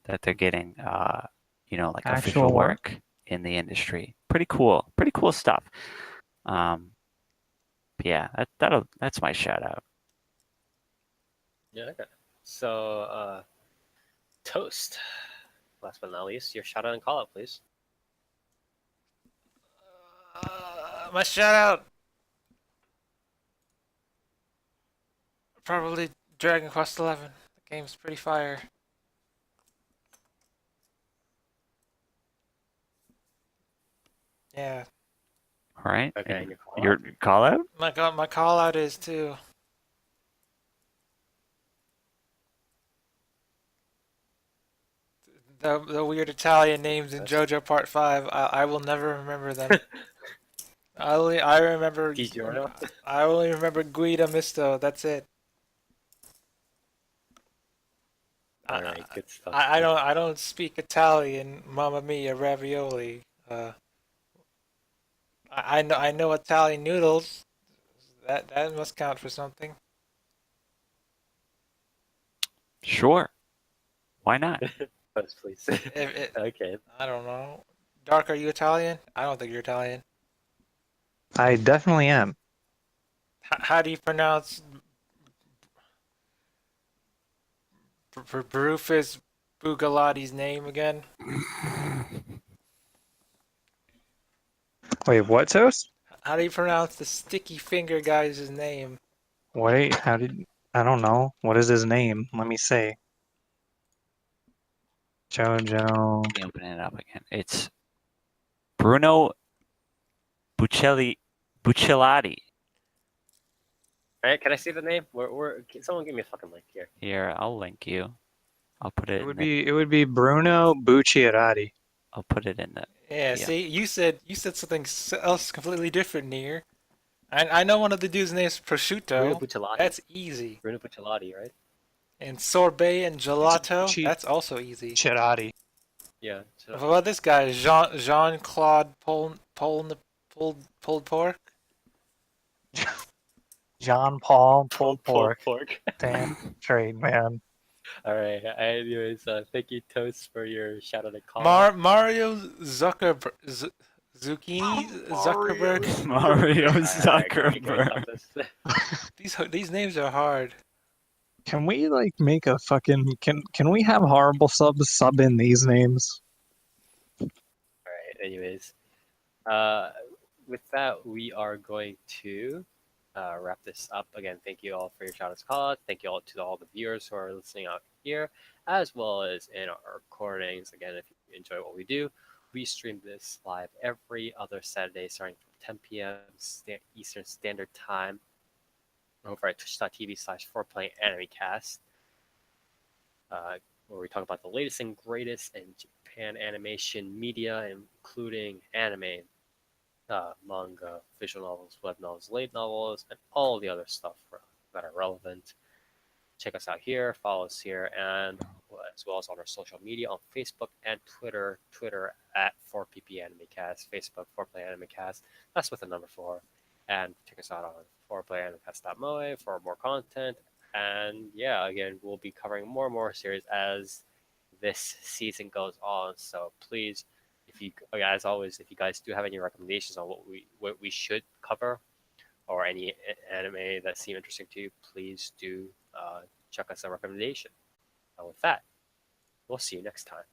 that they're getting like official Actual work? work in the industry. Pretty cool stuff. Um, but yeah, that's my shout out. Yeah. Okay. So, Toast. Last but not least, your shout out and call out, please. My shout out. Probably Dragon Quest XI. The game's pretty fire. Yeah. All right. Okay. And Your call out. your call out? My call out is to the weird Italian names in JoJo Part 5. I will never remember them. I remember DiGiorno. I only remember Guida Misto. That's it. All right. Good stuff. I don't speak Italian. Mamma mia, ravioli. I know Italian noodles. That must count for something. Sure. Why not? Toast, please. Okay. I don't know. Dark, are you Italian? I don't think you're Italian. I definitely am. How do you pronounce Barufus Bugalati's name again? Wait, what, Toast? How do you pronounce the sticky finger guy's name? Wait, I don't know. What is his name? Let me see. Jojo. Let me open it up again. It's Bruno Bucciolati. All right. Can I see the name? Can someone give me a fucking link here? Here, I'll link you. I'll put it. It would be Bruno Bucciarati. I'll put it in the. Yeah, see, you said something else completely different, Near. I know one of the dudes' names Bruno Prosciutto. Bucciolati. That's easy. Bruno Bucciolati, right? And sorbet and gelato. Bucci- That's also easy. Bucciarati. Yeah. What about this guy, Jean Claude pulled pork? John Paul Pulled Pulled Pork. pork. Damn straight, man. All right. Anyways, thank you, Toast, for your shout out and call. Mario Zuckerberg. Zucchini Zuckerberg. Mario All right, can we stop Zuckerberg. this? These names are hard. Can we like make a fucking can we have horrible subs sub in these names? All right. Anyways, with that, we are going to wrap this up. Again, thank you all for your shout outs, call outs. Thank you all to all the viewers who are listening out here, as well as in our recordings. Again, if you enjoy what we do, we stream this live every other Saturday starting from 10 p.m. Eastern Standard Time over at twitch.tv/4PlayAnimecast, where we talk about the latest and greatest in Japan animation media, including anime, manga, visual novels, web novels, light novels, and all the other stuff that are relevant. Check us out here, follow us here, and as well as on our social media on Facebook and Twitter. Twitter at 4PPAnimeCast, Facebook 4PlayAnimeCast. That's with the number 4. And check us out on 4PlayAnimeCast.moe for more content. And yeah, again, we'll be covering more and more series as this season goes on. So please, if you, as always, if you guys do have any recommendations on what we should cover, or any anime that seem interesting to you, please do check us a recommendation. And with that, we'll see you next time.